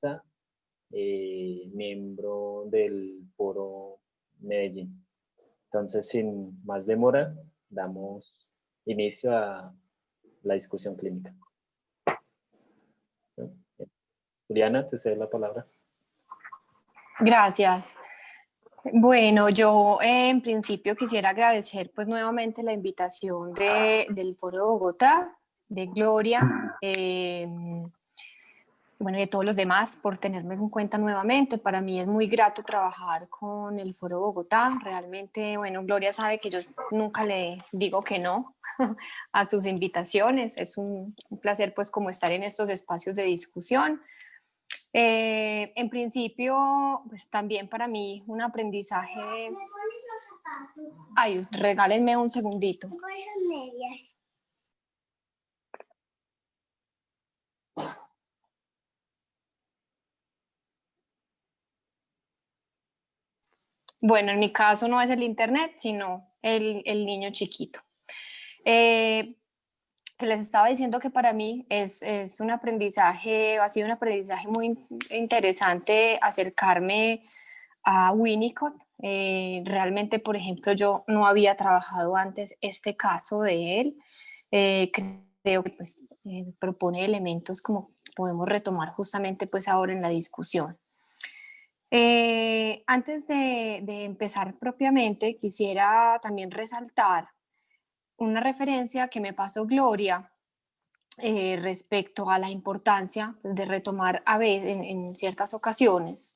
psicoanalista, miembro del Foro Medellín. Entonces, sin más demora, damos inicio a la discusión clínica. Juliana, te cedo la palabra. Gracias. Bueno, yo en principio quisiera agradecer pues nuevamente la invitación del Foro de Bogotá, de Gloria, bueno, y de todos los demás por tenerme en cuenta nuevamente. Para mí es muy grato trabajar con el Foro Bogotá. Realmente, bueno, Gloria sabe que yo nunca le digo que no a sus invitaciones. Es un placer pues como estar en estos espacios de discusión. En principio, pues también para mí un aprendizaje... Ay, regálenme un segundito. Bueno, en mi caso no es el internet, sino el niño chiquito. Les estaba diciendo que para mí es un aprendizaje, ha sido un aprendizaje muy interesante acercarme a Winnicott. Realmente, por ejemplo, yo no había trabajado antes este caso de él. Creo que pues, propone elementos como podemos retomar justamente pues ahora en la discusión. Antes de empezar propiamente, quisiera también resaltar una referencia que me pasó Gloria respecto a la importancia pues, de retomar a veces, en ciertas ocasiones,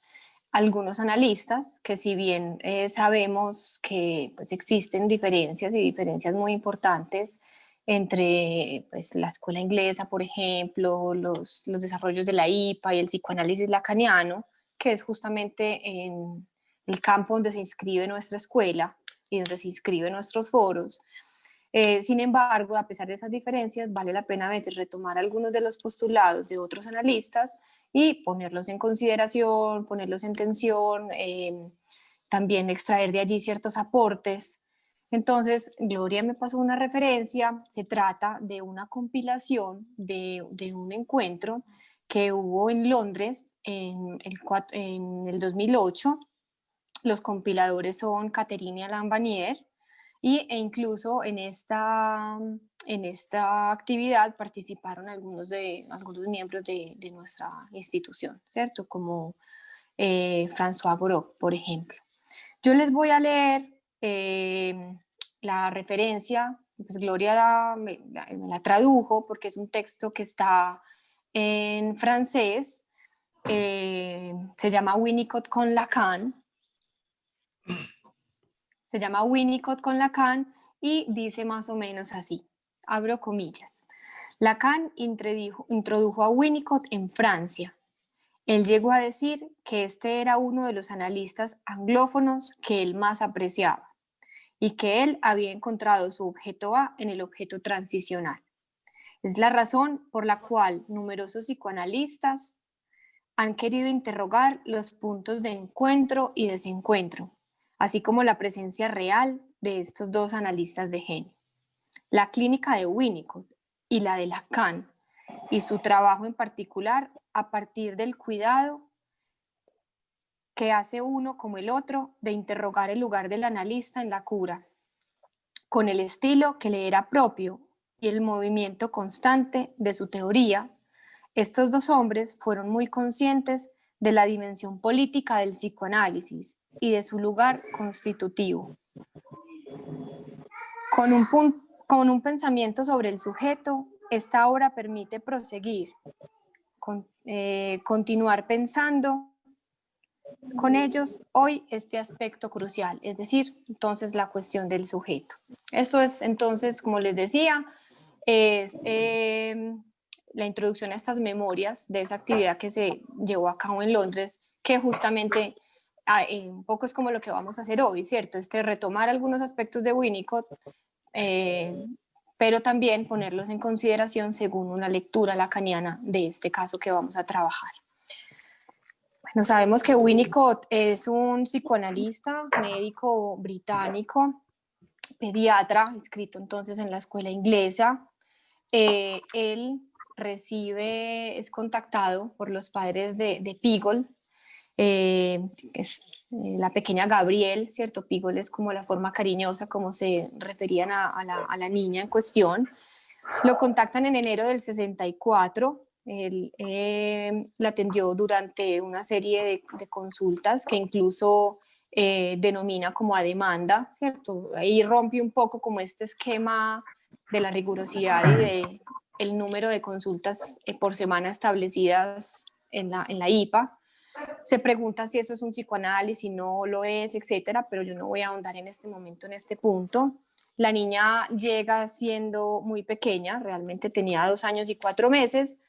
algunos analistas que si bien sabemos que pues, existen diferencias y diferencias muy importantes entre pues, la escuela inglesa, por ejemplo, los desarrollos de la IPA y el psicoanálisis lacaniano, que es justamente en el campo donde se inscribe nuestra escuela y donde se inscriben nuestros foros. Sin embargo, a pesar de esas diferencias, vale la pena a veces retomar algunos de los postulados de otros analistas y ponerlos en consideración, ponerlos en tensión, también extraer de allí ciertos aportes. Entonces, Gloria me pasó una referencia, se trata de una compilación de un encuentro que hubo en Londres en el 2008. Los compiladores son Catherine y Alain Vanier, e incluso en esta actividad participaron algunos miembros de nuestra institución, ¿cierto? Como François Gros, por ejemplo. Yo les voy a leer la referencia, pues Gloria me la tradujo porque es un texto que está en francés, se llama Winnicott con Lacan. Se llama Winnicott con Lacan y dice más o menos así, abro comillas. Lacan introdujo a Winnicott en Francia. Él llegó a decir que este era uno de los analistas anglófonos que él más apreciaba y que él había encontrado su objeto A en el objeto transicional. Es la razón por la cual numerosos psicoanalistas han querido interrogar los puntos de encuentro y desencuentro, así como la presencia real de estos dos analistas de genio. La clínica de Winnicott y la de Lacan, y su trabajo en particular a partir del cuidado que hace uno como el otro de interrogar el lugar del analista en la cura, con el estilo que le era propio y el movimiento constante de su teoría. Estos dos hombres fueron muy conscientes de la dimensión política del psicoanálisis y de su lugar constitutivo. Con un pensamiento sobre el sujeto, esta obra permite proseguir, continuar pensando con ellos hoy este aspecto crucial, es decir, entonces la cuestión del sujeto. Esto es entonces, como les decía, es la introducción a estas memorias de esa actividad que se llevó a cabo en Londres, que justamente un poco es como lo que vamos a hacer hoy, ¿cierto? Retomar algunos aspectos de Winnicott, pero también ponerlos en consideración según una lectura lacaniana de este caso que vamos a trabajar. Bueno, sabemos que Winnicott es un psicoanalista, médico británico, pediatra, inscrito entonces en la escuela inglesa. Él es contactado por los padres de Pigol, es la pequeña Gabriel, ¿cierto? Pigol es como la forma cariñosa como se referían a la niña en cuestión. Lo contactan en enero del 64. Él la atendió durante una serie de consultas que incluso denomina como a demanda, ¿cierto? Ahí rompe un poco como este esquema de la rigurosidad y de el número de consultas por semana establecidas en la IPA. Se pregunta si eso es un psicoanálisis, no lo es, etcétera, pero yo no voy a ahondar en este momento, en este punto. La niña llega siendo muy pequeña, realmente tenía 2 años y 4 meses,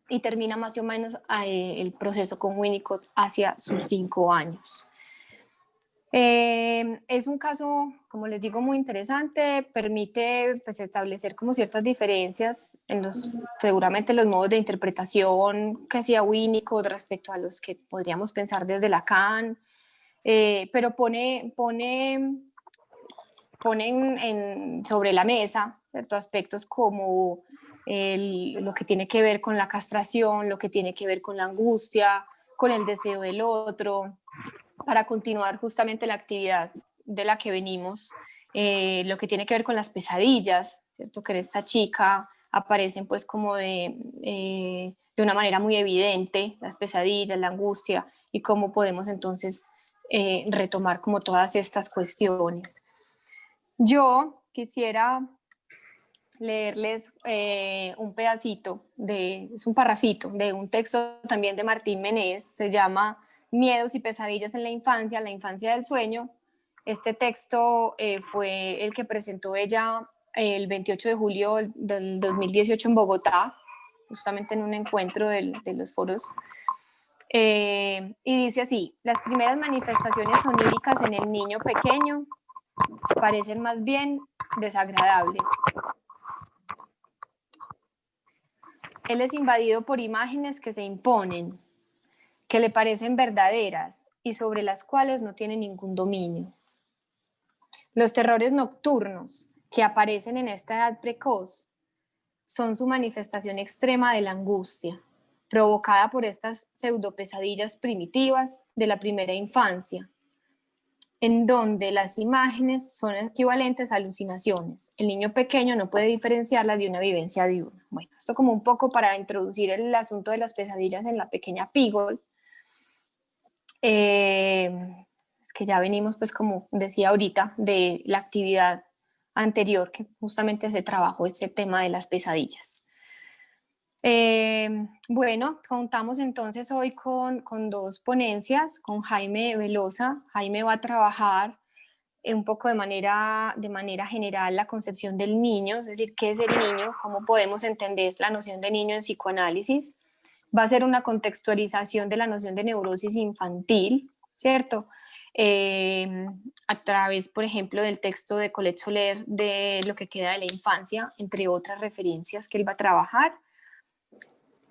y termina más o menos el proceso con Winnicott hacia sus 5 años. Es un caso, como les digo, muy interesante, permite pues, establecer como ciertas diferencias en seguramente los modos de interpretación que hacía Winnicott respecto a los que podríamos pensar desde Lacan, pero pone sobre la mesa ciertos aspectos como lo que tiene que ver con la castración, lo que tiene que ver con la angustia, con el deseo del otro, para continuar justamente la actividad de la que venimos, lo que tiene que ver con las pesadillas, ¿cierto? Que en esta chica aparecen pues como de una manera muy evidente las pesadillas, la angustia y cómo podemos entonces retomar como todas estas cuestiones. Yo quisiera leerles un pedacito, es un parrafito de un texto también de Martín Menés, se llama Miedos y pesadillas en la infancia del sueño. Este texto fue el que presentó ella el 28 de julio del 2018 en Bogotá, justamente en un encuentro de los foros. Y dice así: las primeras manifestaciones oníricas en el niño pequeño parecen más bien desagradables. Él es invadido por imágenes que se imponen, que le parecen verdaderas y sobre las cuales no tiene ningún dominio. Los terrores nocturnos que aparecen en esta edad precoz son su manifestación extrema de la angustia, provocada por estas pseudopesadillas primitivas de la primera infancia, en donde las imágenes son equivalentes a alucinaciones. El niño pequeño no puede diferenciarlas de una vivencia diurna. Bueno, esto como un poco para introducir el asunto de las pesadillas en la pequeña Pigol. Es que ya venimos, pues como decía ahorita, de la actividad anterior que justamente se trabajó este tema de las pesadillas. Bueno, contamos entonces hoy con 2 ponencias, con Jaime Velosa. Jaime va a trabajar un poco de manera general la concepción del niño, es decir, qué es el niño, cómo podemos entender la noción de niño en psicoanálisis. Va a ser una contextualización de la noción de neurosis infantil, ¿cierto? A través, por ejemplo, del texto de Colette Soler de Lo que queda de la infancia, entre otras referencias que él va a trabajar.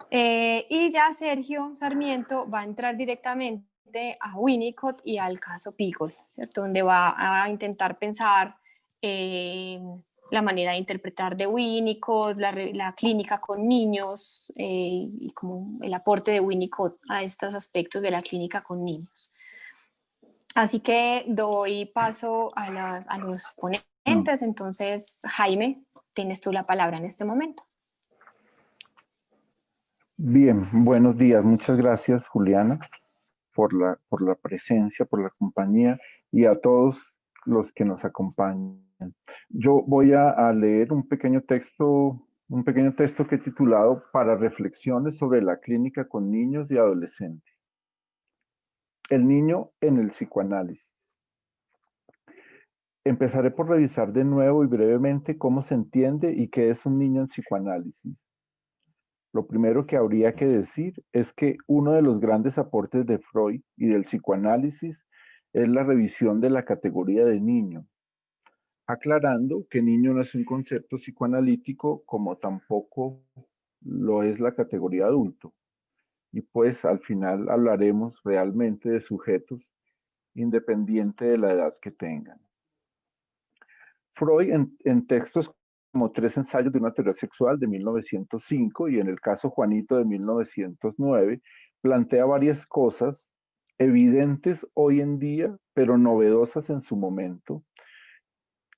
Y ya Sergio Sarmiento va a entrar directamente a Winnicott y al caso Pigol, ¿cierto? Donde va a intentar pensar la manera de interpretar de Winnicott, la clínica con niños y como el aporte de Winnicott a estos aspectos de la clínica con niños. Así que doy paso a los ponentes. Entonces, Jaime, tienes tú la palabra en este momento. Bien, buenos días. Muchas gracias, Juliana, por la presencia, por la compañía y a todos los que nos acompañan. Yo voy a leer un pequeño texto que he titulado Para reflexiones sobre la clínica con niños y adolescentes. El niño en el psicoanálisis. Empezaré por revisar de nuevo y brevemente cómo se entiende y qué es un niño en psicoanálisis. Lo primero que habría que decir es que uno de los grandes aportes de Freud y del psicoanálisis es la revisión de la categoría de niño, aclarando que niño no es un concepto psicoanalítico como tampoco lo es la categoría adulto. Y pues al final hablaremos realmente de sujetos independiente de la edad que tengan. Freud en textos como 3 ensayos de una teoría sexual de 1905 y en el caso Juanito de 1909, plantea varias cosas evidentes hoy en día, pero novedosas en su momento.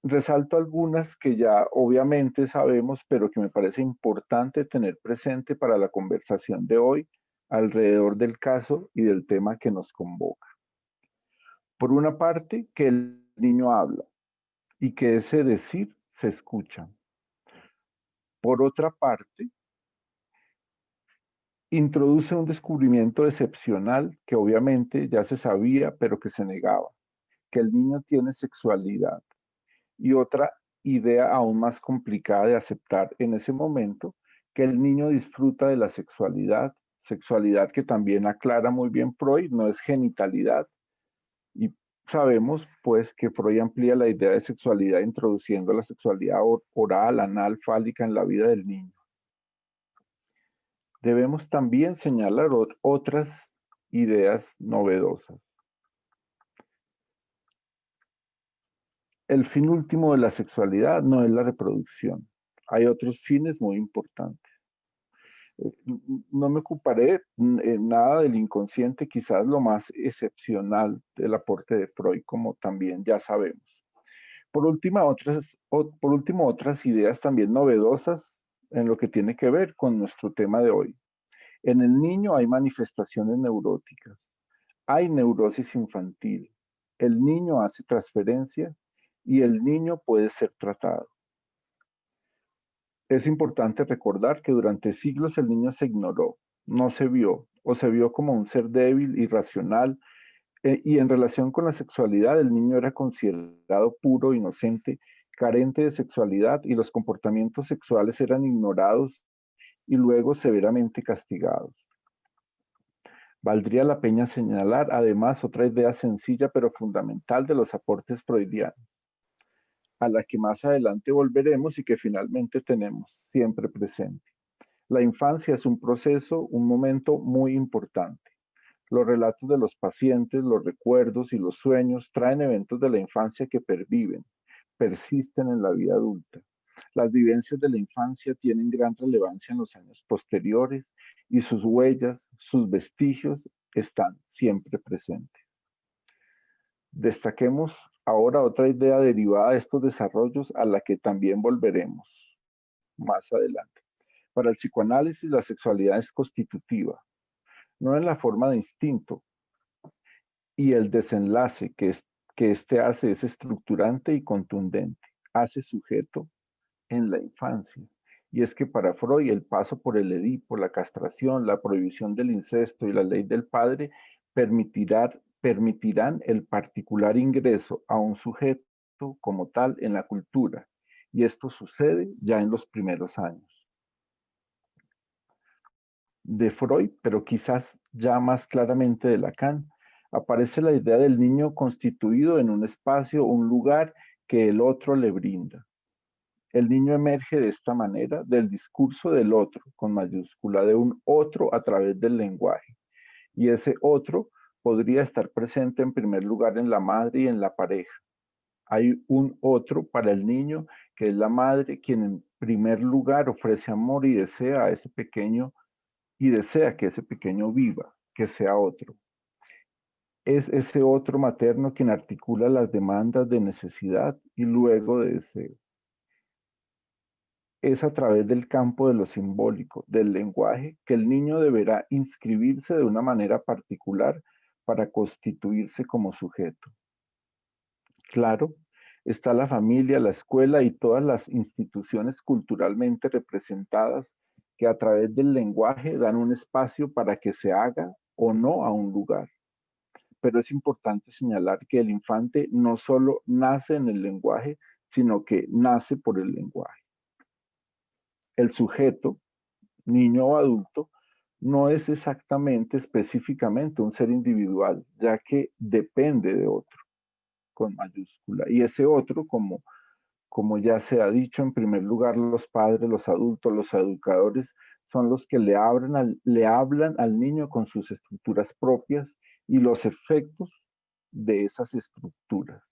Resalto algunas que ya obviamente sabemos, pero que me parece importante tener presente para la conversación de hoy alrededor del caso y del tema que nos convoca. Por una parte, que el niño habla y que ese decir se escucha. Por otra parte, introduce un descubrimiento excepcional que obviamente ya se sabía, pero que se negaba, que el niño tiene sexualidad. Y otra idea aún más complicada de aceptar en ese momento, que el niño disfruta de la sexualidad, sexualidad que también aclara muy bien Freud, no es genitalidad. Y sabemos pues que Freud amplía la idea de sexualidad introduciendo la sexualidad oral, anal, fálica en la vida del niño. Debemos también señalar otras ideas novedosas. El fin último de la sexualidad no es la reproducción. Hay otros fines muy importantes. No me ocuparé en nada del inconsciente, quizás lo más excepcional del aporte de Freud, como también ya sabemos. Por último, otras ideas también novedosas en lo que tiene que ver con nuestro tema de hoy. En el niño hay manifestaciones neuróticas, hay neurosis infantil, el niño hace transferencia y el niño puede ser tratado. Es importante recordar que durante siglos el niño se ignoró, no se vio o se vio como un ser débil, irracional, y en relación con la sexualidad el niño era considerado puro, inocente, carente de sexualidad y los comportamientos sexuales eran ignorados y luego severamente castigados. Valdría la pena señalar además otra idea sencilla pero fundamental de los aportes freudianos, a la que más adelante volveremos y que finalmente tenemos siempre presente. La infancia es un proceso, un momento muy importante. Los relatos de los pacientes, los recuerdos y los sueños traen eventos de la infancia que perviven, persisten en la vida adulta. Las vivencias de la infancia tienen gran relevancia en los años posteriores y sus huellas, sus vestigios están siempre presentes. Destaquemos ahora otra idea derivada de estos desarrollos a la que también volveremos más adelante. Para el psicoanálisis, la sexualidad es constitutiva, no en la forma de instinto, y el desenlace que éste hace es estructurante y contundente, hace sujeto en la infancia. Y es que para Freud el paso por el Edipo, la castración, la prohibición del incesto y la ley del padre permitirán el particular ingreso a un sujeto como tal en la cultura. Y esto sucede ya en los primeros años de Freud, pero quizás ya más claramente de Lacan, aparece la idea del niño constituido en un espacio, un lugar que el otro le brinda. El niño emerge de esta manera del discurso del otro, con mayúscula, de un otro a través del lenguaje. Y ese otro podría estar presente en primer lugar en la madre y en la pareja. Hay un otro para el niño, que es la madre, quien en primer lugar ofrece amor y desea a ese pequeño y desea que ese pequeño viva, que sea otro. Es ese otro materno quien articula las demandas de necesidad y luego de deseo. Es a través del campo de lo simbólico, del lenguaje, que el niño deberá inscribirse de una manera particular para constituirse como sujeto. Claro, está la familia, la escuela y todas las instituciones culturalmente representadas que a través del lenguaje dan un espacio para que se haga o no a un lugar. Pero es importante señalar que el infante no solo nace en el lenguaje, sino que nace por el lenguaje. El sujeto, niño o adulto, no es exactamente, específicamente un ser individual, ya que depende de otro, con mayúscula. Y ese otro, como ya se ha dicho, en primer lugar, los padres, los adultos, los educadores, son los que le hablan al niño con sus estructuras propias y los efectos de esas estructuras.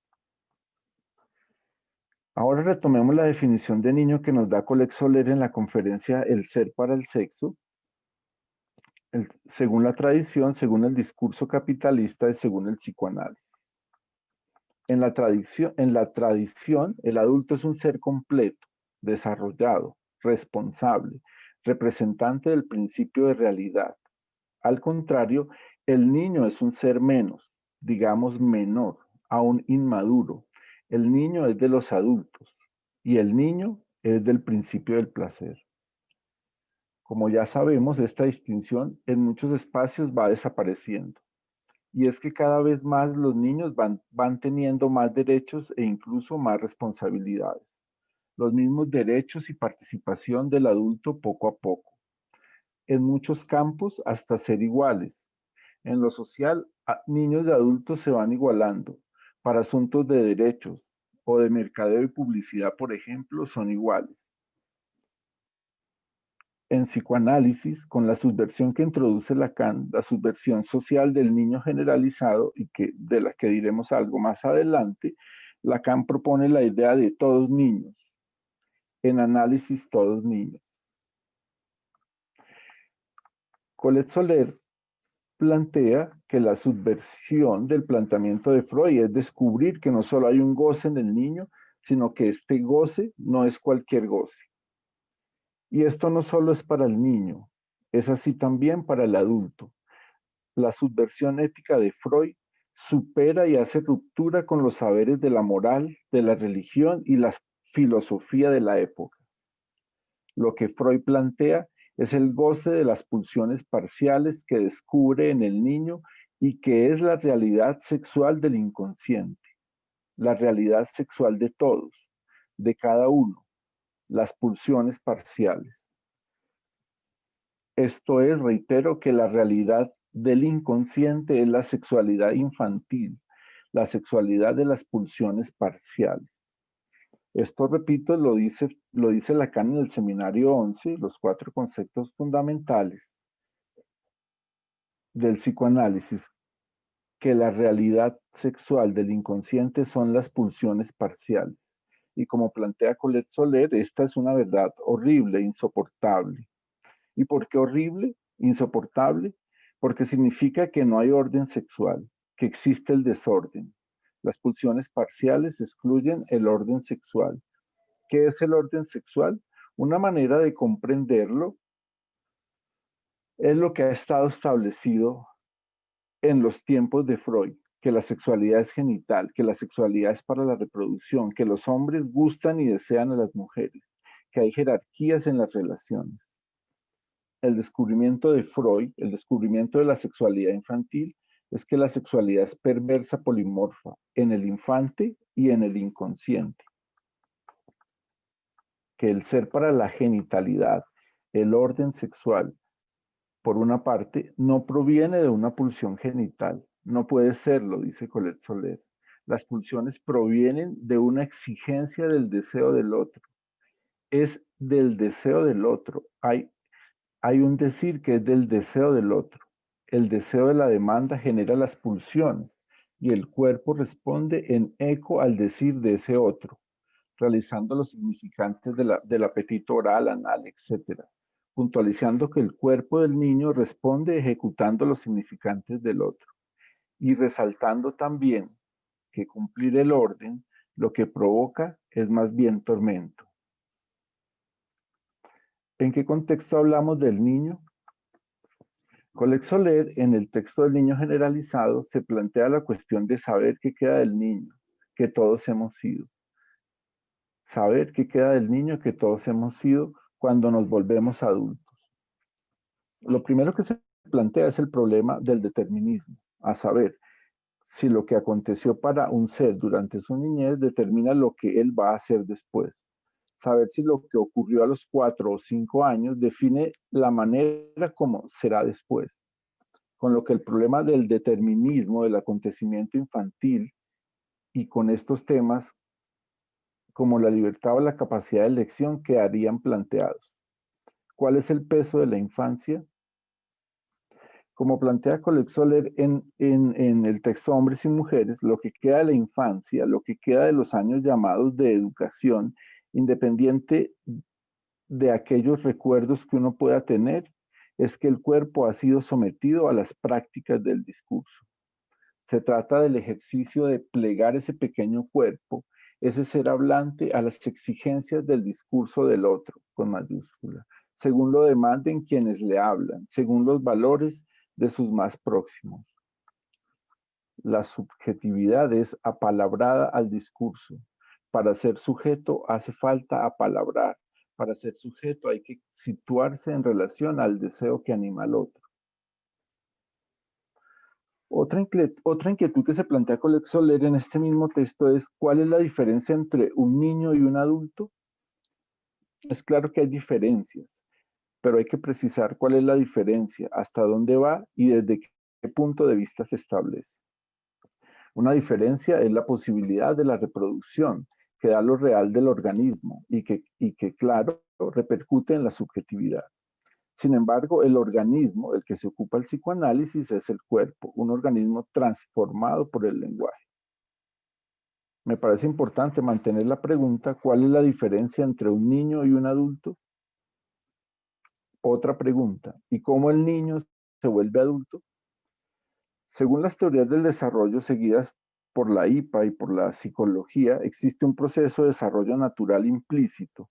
Ahora retomemos la definición de niño que nos da Colette Soler en la conferencia El ser para el sexo. Según la tradición, según el discurso capitalista y según el psicoanálisis. En la tradición, el adulto es un ser completo, desarrollado, responsable, representante del principio de realidad. Al contrario, el niño es un ser menos, digamos menor, aún inmaduro. El niño es de los adultos y el niño es del principio del placer. Como ya sabemos, esta distinción en muchos espacios va desapareciendo. Y es que cada vez más los niños van teniendo más derechos e incluso más responsabilidades. Los mismos derechos y participación del adulto poco a poco. En muchos campos hasta ser iguales. En lo social, niños y adultos se van igualando. Para asuntos de derechos o de mercadeo y publicidad, por ejemplo, son iguales. En psicoanálisis, con la subversión que introduce Lacan, la subversión social del niño generalizado y de la que diremos algo más adelante, Lacan propone la idea de todos niños. En análisis, todos niños. Colette Soler plantea que la subversión del planteamiento de Freud es descubrir que no solo hay un goce en el niño, sino que este goce no es cualquier goce. Y esto no solo es para el niño, es así también para el adulto. La subversión ética de Freud supera y hace ruptura con los saberes de la moral, de la religión y la filosofía de la época. Lo que Freud plantea es el goce de las pulsiones parciales que descubre en el niño y que es la realidad sexual del inconsciente, la realidad sexual de todos, de cada uno, las pulsiones parciales. Esto es, reitero, que la realidad del inconsciente es la sexualidad infantil, la sexualidad de las pulsiones parciales. Esto, repito, lo dice Lacan en el seminario 11, los 4 conceptos fundamentales del psicoanálisis, que la realidad sexual del inconsciente son las pulsiones parciales. Y como plantea Colette Soler, esta es una verdad horrible, insoportable. ¿Y por qué horrible? Insoportable. Porque significa que no hay orden sexual, que existe el desorden. Las pulsiones parciales excluyen el orden sexual. ¿Qué es el orden sexual? Una manera de comprenderlo es lo que ha estado establecido en los tiempos de Freud, que la sexualidad es genital, que la sexualidad es para la reproducción, que los hombres gustan y desean a las mujeres, que hay jerarquías en las relaciones. El descubrimiento de Freud, el descubrimiento de la sexualidad infantil, es que la sexualidad es perversa polimorfa en el infante y en el inconsciente. Que el ser para la genitalidad, el orden sexual, por una parte, no proviene de una pulsión genital. No puede serlo, dice Colette Soler. Las pulsiones provienen de una exigencia del deseo del otro. Es del deseo del otro. Hay un decir que es del deseo del otro. El deseo de la demanda genera las pulsiones y el cuerpo responde en eco al decir de ese otro, realizando los significantes del apetito oral, anal, etc., puntualizando que el cuerpo del niño responde ejecutando los significantes del otro y resaltando también que cumplir el orden lo que provoca es más bien tormento. ¿En qué contexto hablamos del niño? Colette Soler, en el texto del niño generalizado, se plantea la cuestión de saber qué queda del niño, que todos hemos sido. Saber qué queda del niño que todos hemos sido cuando nos volvemos adultos. Lo primero que se plantea es el problema del determinismo, a saber, si lo que aconteció para un ser durante su niñez determina lo que él va a hacer después. Saber si lo que ocurrió a los 4 o 5 años define la manera como será después. Con lo que el problema del determinismo del acontecimiento infantil y con estos temas como la libertad o la capacidad de elección quedarían planteados. ¿Cuál es el peso de la infancia? Como plantea Colette Soler en el texto Hombres y Mujeres, lo que queda de la infancia, lo que queda de los años llamados de educación, independiente de aquellos recuerdos que uno pueda tener, es que el cuerpo ha sido sometido a las prácticas del discurso. Se trata del ejercicio de plegar ese pequeño cuerpo, ese ser hablante, a las exigencias del discurso del otro, con mayúscula, según lo demanden quienes le hablan, según los valores de sus más próximos. La subjetividad es apalabrada al discurso. Para ser sujeto hace falta apalabrar. Para ser sujeto hay que situarse en relación al deseo que anima al otro. Otra inquietud que se plantea Colette Soler en este mismo texto es ¿cuál es la diferencia entre un niño y un adulto? Es claro que hay diferencias, pero hay que precisar cuál es la diferencia, hasta dónde va y desde qué punto de vista se establece. Una diferencia es la posibilidad de la reproducción, que da lo real del organismo y que claro, repercute en la subjetividad. Sin embargo, el organismo del que se ocupa el psicoanálisis es el cuerpo, un organismo transformado por el lenguaje. Me parece importante mantener la pregunta, ¿cuál es la diferencia entre un niño y un adulto? Otra pregunta, ¿y cómo el niño se vuelve adulto? Según las teorías del desarrollo seguidas por la IPA y por la psicología, existe un proceso de desarrollo natural implícito.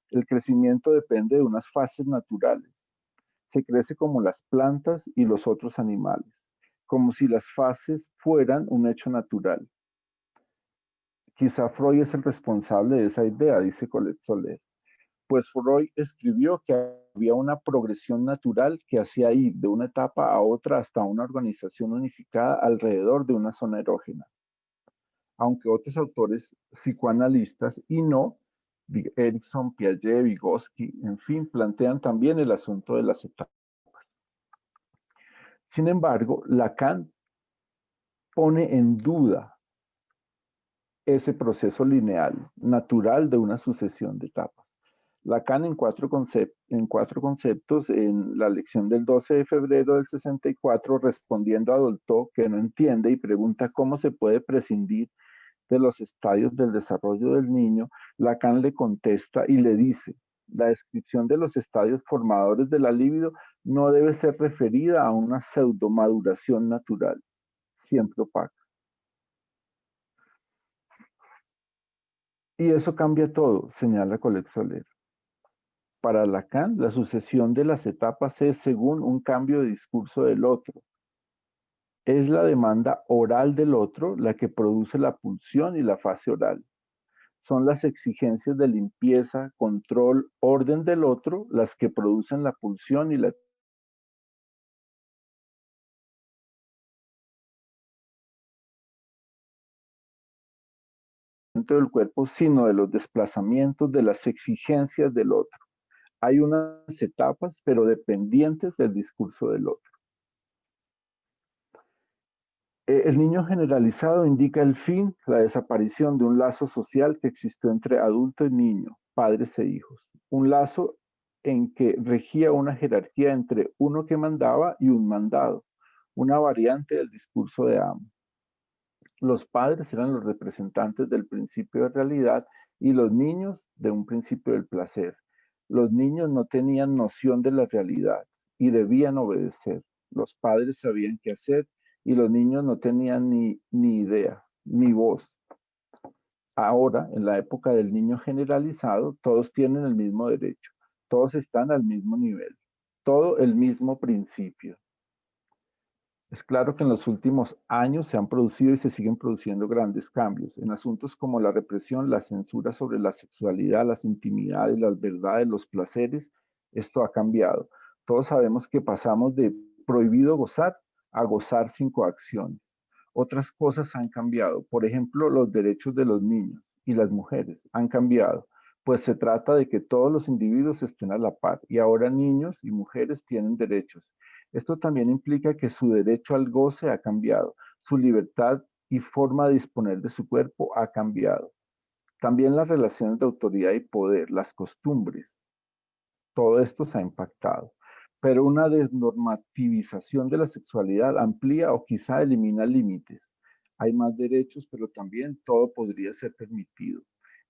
El crecimiento depende de unas fases naturales. Se crece como las plantas y los otros animales, como si las fases fueran un hecho natural. Quizá Freud es el responsable de esa idea, dice Colette Soler, pues Freud escribió que había una progresión natural que hacía ir de una etapa a otra hasta una organización unificada alrededor de una zona erógena. Aunque otros autores psicoanalistas y no, Erikson, Piaget, Vygotsky, en fin, plantean también el asunto de las etapas. Sin embargo, Lacan pone en duda ese proceso lineal, natural de una sucesión de etapas. Lacan en cuatro conceptos, en la lección del 12 de febrero del 64, respondiendo a Dolto, que no entiende y pregunta cómo se puede prescindir de los estadios del desarrollo del niño, Lacan le contesta y le dice, la descripción de los estadios formadores de la libido no debe ser referida a una pseudomaduración natural, siempre opaca. Y eso cambia todo, señala Colette Soler. Para Lacan, la sucesión de las etapas es según un cambio de discurso del otro. Es la demanda oral del otro la que produce la pulsión y la fase oral. Son las exigencias de limpieza, control, orden del otro las que producen la pulsión y la del cuerpo, sino de los desplazamientos de las exigencias del otro. Hay unas etapas, pero dependientes del discurso del otro. El niño generalizado indica el fin, la desaparición de un lazo social que existió entre adulto y niño, padres e hijos. Un lazo en que regía una jerarquía entre uno que mandaba y un mandado, una variante del discurso de amo. Los padres eran los representantes del principio de realidad y los niños de un principio del placer. Los niños no tenían noción de la realidad y debían obedecer. Los padres sabían qué hacer y los niños no tenían ni idea, ni voz. Ahora, en la época del niño generalizado, todos tienen el mismo derecho, todos están al mismo nivel, todo el mismo principio. Es claro que en los últimos años se han producido y se siguen produciendo grandes cambios en asuntos como la represión, la censura sobre la sexualidad, las intimidades, las verdades, los placeres. Esto ha cambiado. Todos sabemos que pasamos de prohibido gozar a gozar sin coacción. Otras cosas han cambiado. Por ejemplo, los derechos de los niños y las mujeres han cambiado, pues se trata de que todos los individuos estén a la par y ahora niños y mujeres tienen derechos. Esto también implica que su derecho al goce ha cambiado, su libertad y forma de disponer de su cuerpo ha cambiado. También las relaciones de autoridad y poder, las costumbres, todo esto se ha impactado. pero una desnormativización de la sexualidad amplía o quizá elimina límites. Hay más derechos, pero también todo podría ser permitido.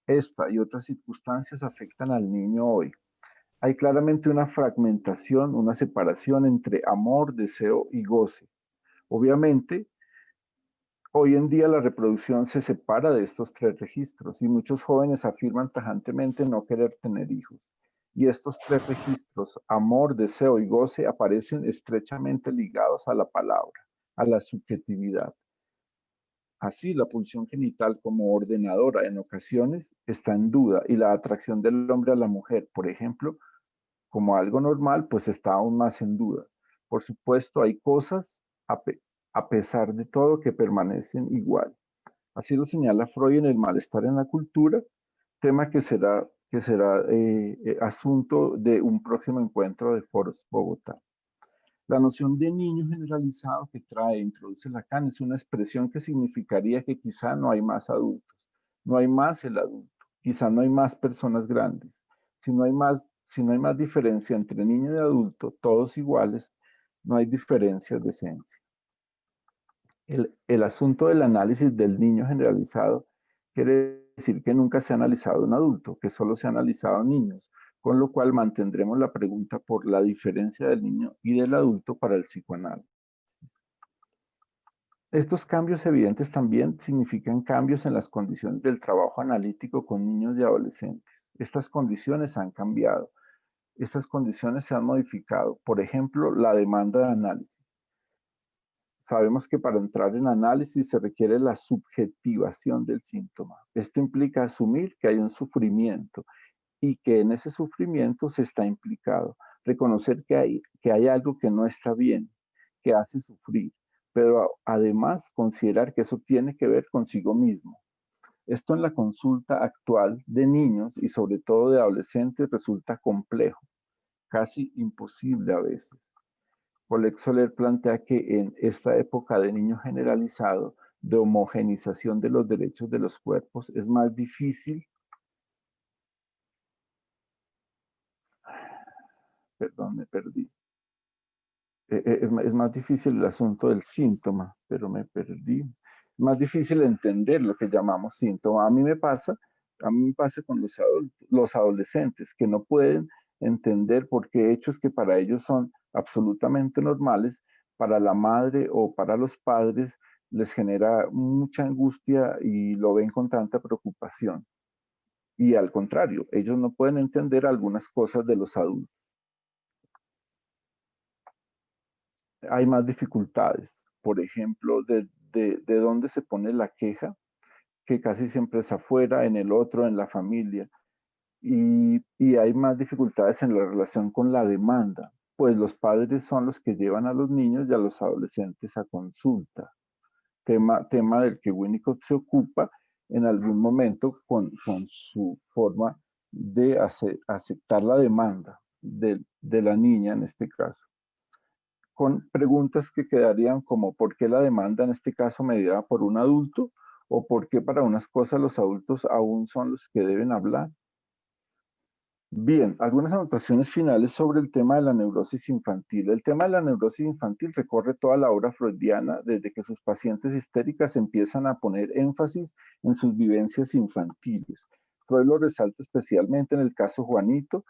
Esta y otras circunstancias afectan al niño hoy. Hay claramente una fragmentación, una separación entre amor, deseo y goce. Obviamente, hoy en día la reproducción se separa de estos tres registros y muchos jóvenes afirman tajantemente no querer tener hijos. Y estos tres registros, amor, deseo y goce, aparecen estrechamente ligados a la palabra, a la subjetividad. Así, la pulsión genital como ordenadora en ocasiones está en duda y la atracción del hombre a la mujer, por ejemplo, como algo normal, pues está aún más en duda. Por supuesto, hay cosas, a pesar de todo, que permanecen igual. Así lo señala Freud en El malestar en la cultura, tema que será asunto de un próximo encuentro de Foros Bogotá. La noción de niño generalizado que trae e introduce Lacan es una expresión que significaría que quizá no hay más adultos, no hay más el adulto, quizá no hay más personas grandes. Si no hay más diferencia entre niño y adulto, todos iguales, no hay diferencias de esencia. El asunto del análisis del niño generalizado quiere decir que nunca se ha analizado un adulto, que solo se ha analizado niños, con lo cual mantendremos la pregunta por la diferencia del niño y del adulto para el psicoanálisis. Estos cambios evidentes también significan cambios en las condiciones del trabajo analítico con niños y adolescentes. Estas condiciones han cambiado, estas condiciones se han modificado. Por ejemplo, la demanda de análisis. Sabemos que para entrar en análisis se requiere la subjetivación del síntoma. Esto implica asumir que hay un sufrimiento y que en ese sufrimiento se está implicado. Reconocer que hay algo que no está bien, que hace sufrir, pero además considerar que eso tiene que ver consigo mismo. Esto en la consulta actual de niños y sobre todo de adolescentes resulta complejo, casi imposible a veces. Oleg Soler plantea que en esta época de niño generalizado, de homogenización de los derechos de los cuerpos, es más difícil, perdón, me perdí, es más difícil el asunto del síntoma, pero me perdí. Es más difícil entender lo que llamamos síntoma. A mí me pasa con los adolescentes que no pueden entender por qué hechos que para ellos son absolutamente normales, para la madre o para los padres les genera mucha angustia y lo ven con tanta preocupación. Y al contrario, ellos no pueden entender algunas cosas de los adultos. Hay más dificultades. Por ejemplo, de dónde se pone la queja, que casi siempre es afuera, en el otro, en la familia. Y hay más dificultades en la relación con la demanda, pues los padres son los que llevan a los niños y a los adolescentes a consulta. Tema del que Winnicott se ocupa en algún momento con su forma de aceptar la demanda de la niña en este caso, con preguntas que quedarían como ¿por qué la demanda en este caso mediada por un adulto? ¿O por qué para unas cosas los adultos aún son los que deben hablar? Bien, algunas anotaciones finales sobre el tema de la neurosis infantil. El tema de la neurosis infantil recorre toda la obra freudiana desde que sus pacientes histéricas empiezan a poner énfasis en sus vivencias infantiles. Freud lo resalta especialmente en el caso Juanito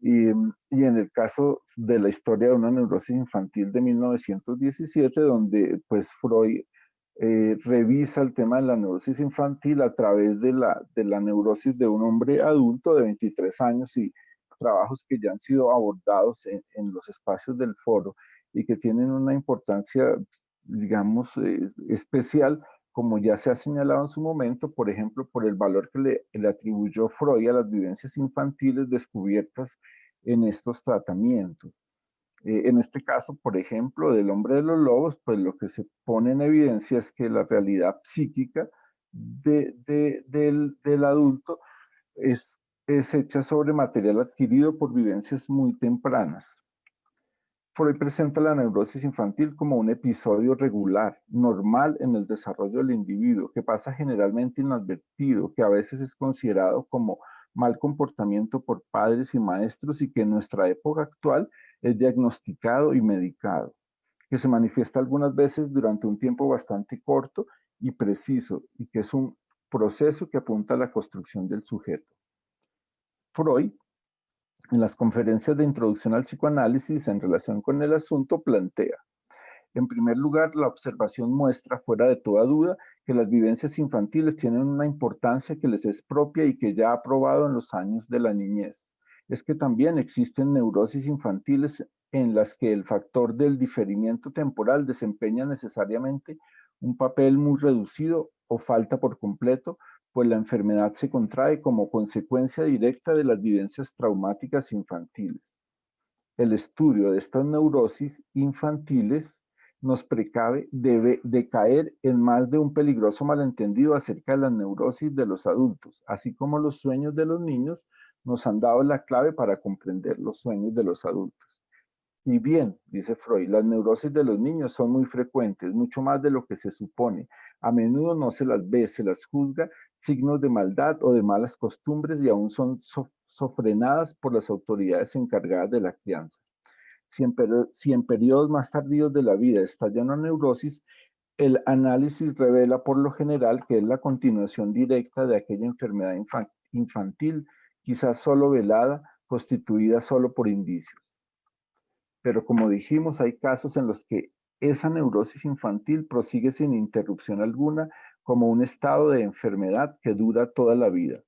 y en el caso de la historia de una neurosis infantil de 1917, donde pues Freud revisa el tema de la neurosis infantil a través de la neurosis de un hombre adulto de 23 años y trabajos que ya han sido abordados en los espacios del foro y que tienen una importancia, digamos, especial, como ya se ha señalado en su momento, por ejemplo, por el valor que le atribuyó Freud a las vivencias infantiles descubiertas en estos tratamientos. En este caso, por ejemplo, del hombre de los lobos, pues lo que se pone en evidencia es que la realidad psíquica del adulto es hecha sobre material adquirido por vivencias muy tempranas. Freud presenta la neurosis infantil como un episodio regular, normal en el desarrollo del individuo, que pasa generalmente inadvertido, que a veces es considerado como mal comportamiento por padres y maestros y que en nuestra época actual es diagnosticado y medicado, que se manifiesta algunas veces durante un tiempo bastante corto y preciso, y que es un proceso que apunta a la construcción del sujeto. Freud, en las conferencias de introducción al psicoanálisis en relación con el asunto, plantea: en primer lugar, la observación muestra, fuera de toda duda, que las vivencias infantiles tienen una importancia que les es propia y que ya ha probado en los años de la niñez. Es que también existen neurosis infantiles en las que el factor del diferimiento temporal desempeña necesariamente un papel muy reducido o falta por completo, pues la enfermedad se contrae como consecuencia directa de las vivencias traumáticas infantiles. El estudio de estas neurosis infantiles nos precave de caer en más de un peligroso malentendido acerca de las neurosis de los adultos, así como los sueños de los niños nos han dado la clave para comprender los sueños de los adultos. Y bien, dice Freud, las neurosis de los niños son muy frecuentes, mucho más de lo que se supone. A menudo no se las ve, se las juzga signos de maldad o de malas costumbres y aún son sofrenadas por las autoridades encargadas de la crianza. Si en periodos más tardíos de la vida estalla una neurosis, el análisis revela por lo general que es la continuación directa de aquella enfermedad infantil, quizás solo velada, constituida solo por indicios. Pero como dijimos, hay casos en los que esa neurosis infantil prosigue sin interrupción alguna como un estado de enfermedad que dura toda la vida.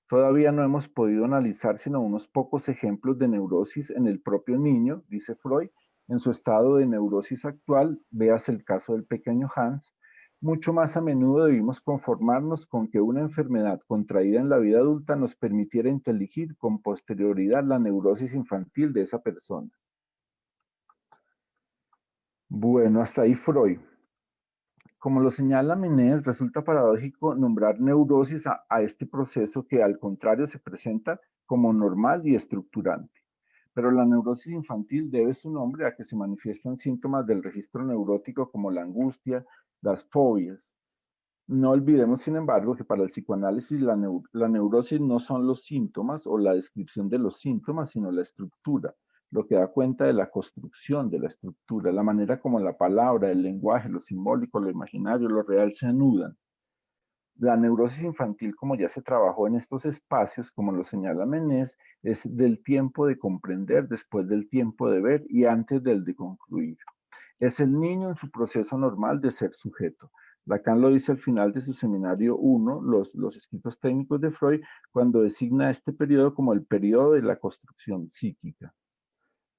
Todavía no hemos podido analizar sino unos pocos ejemplos de neurosis en el propio niño, dice Freud, en su estado de neurosis actual, veas el caso del pequeño Hans. Mucho más a menudo debimos conformarnos con que una enfermedad contraída en la vida adulta nos permitiera inteligir con posterioridad la neurosis infantil de esa persona. Bueno, hasta ahí Freud. Como lo señala Menez, resulta paradójico nombrar neurosis a este proceso que al contrario se presenta como normal y estructurante. Pero la neurosis infantil debe su nombre a que se manifiestan síntomas del registro neurótico como la angustia, las fobias. No olvidemos, sin embargo, que para el psicoanálisis la neurosis no son los síntomas o la descripción de los síntomas, sino la estructura, lo que da cuenta de la construcción de la estructura, la manera como la palabra, el lenguaje, lo simbólico, lo imaginario, lo real se anudan. La neurosis infantil, como ya se trabajó en estos espacios, como lo señala Menez, es del tiempo de comprender, después del tiempo de ver y antes del de concluir. Es el niño en su proceso normal de ser sujeto. Lacan lo dice al final de su seminario 1, los escritos técnicos de Freud, cuando designa este periodo como el periodo de la construcción psíquica.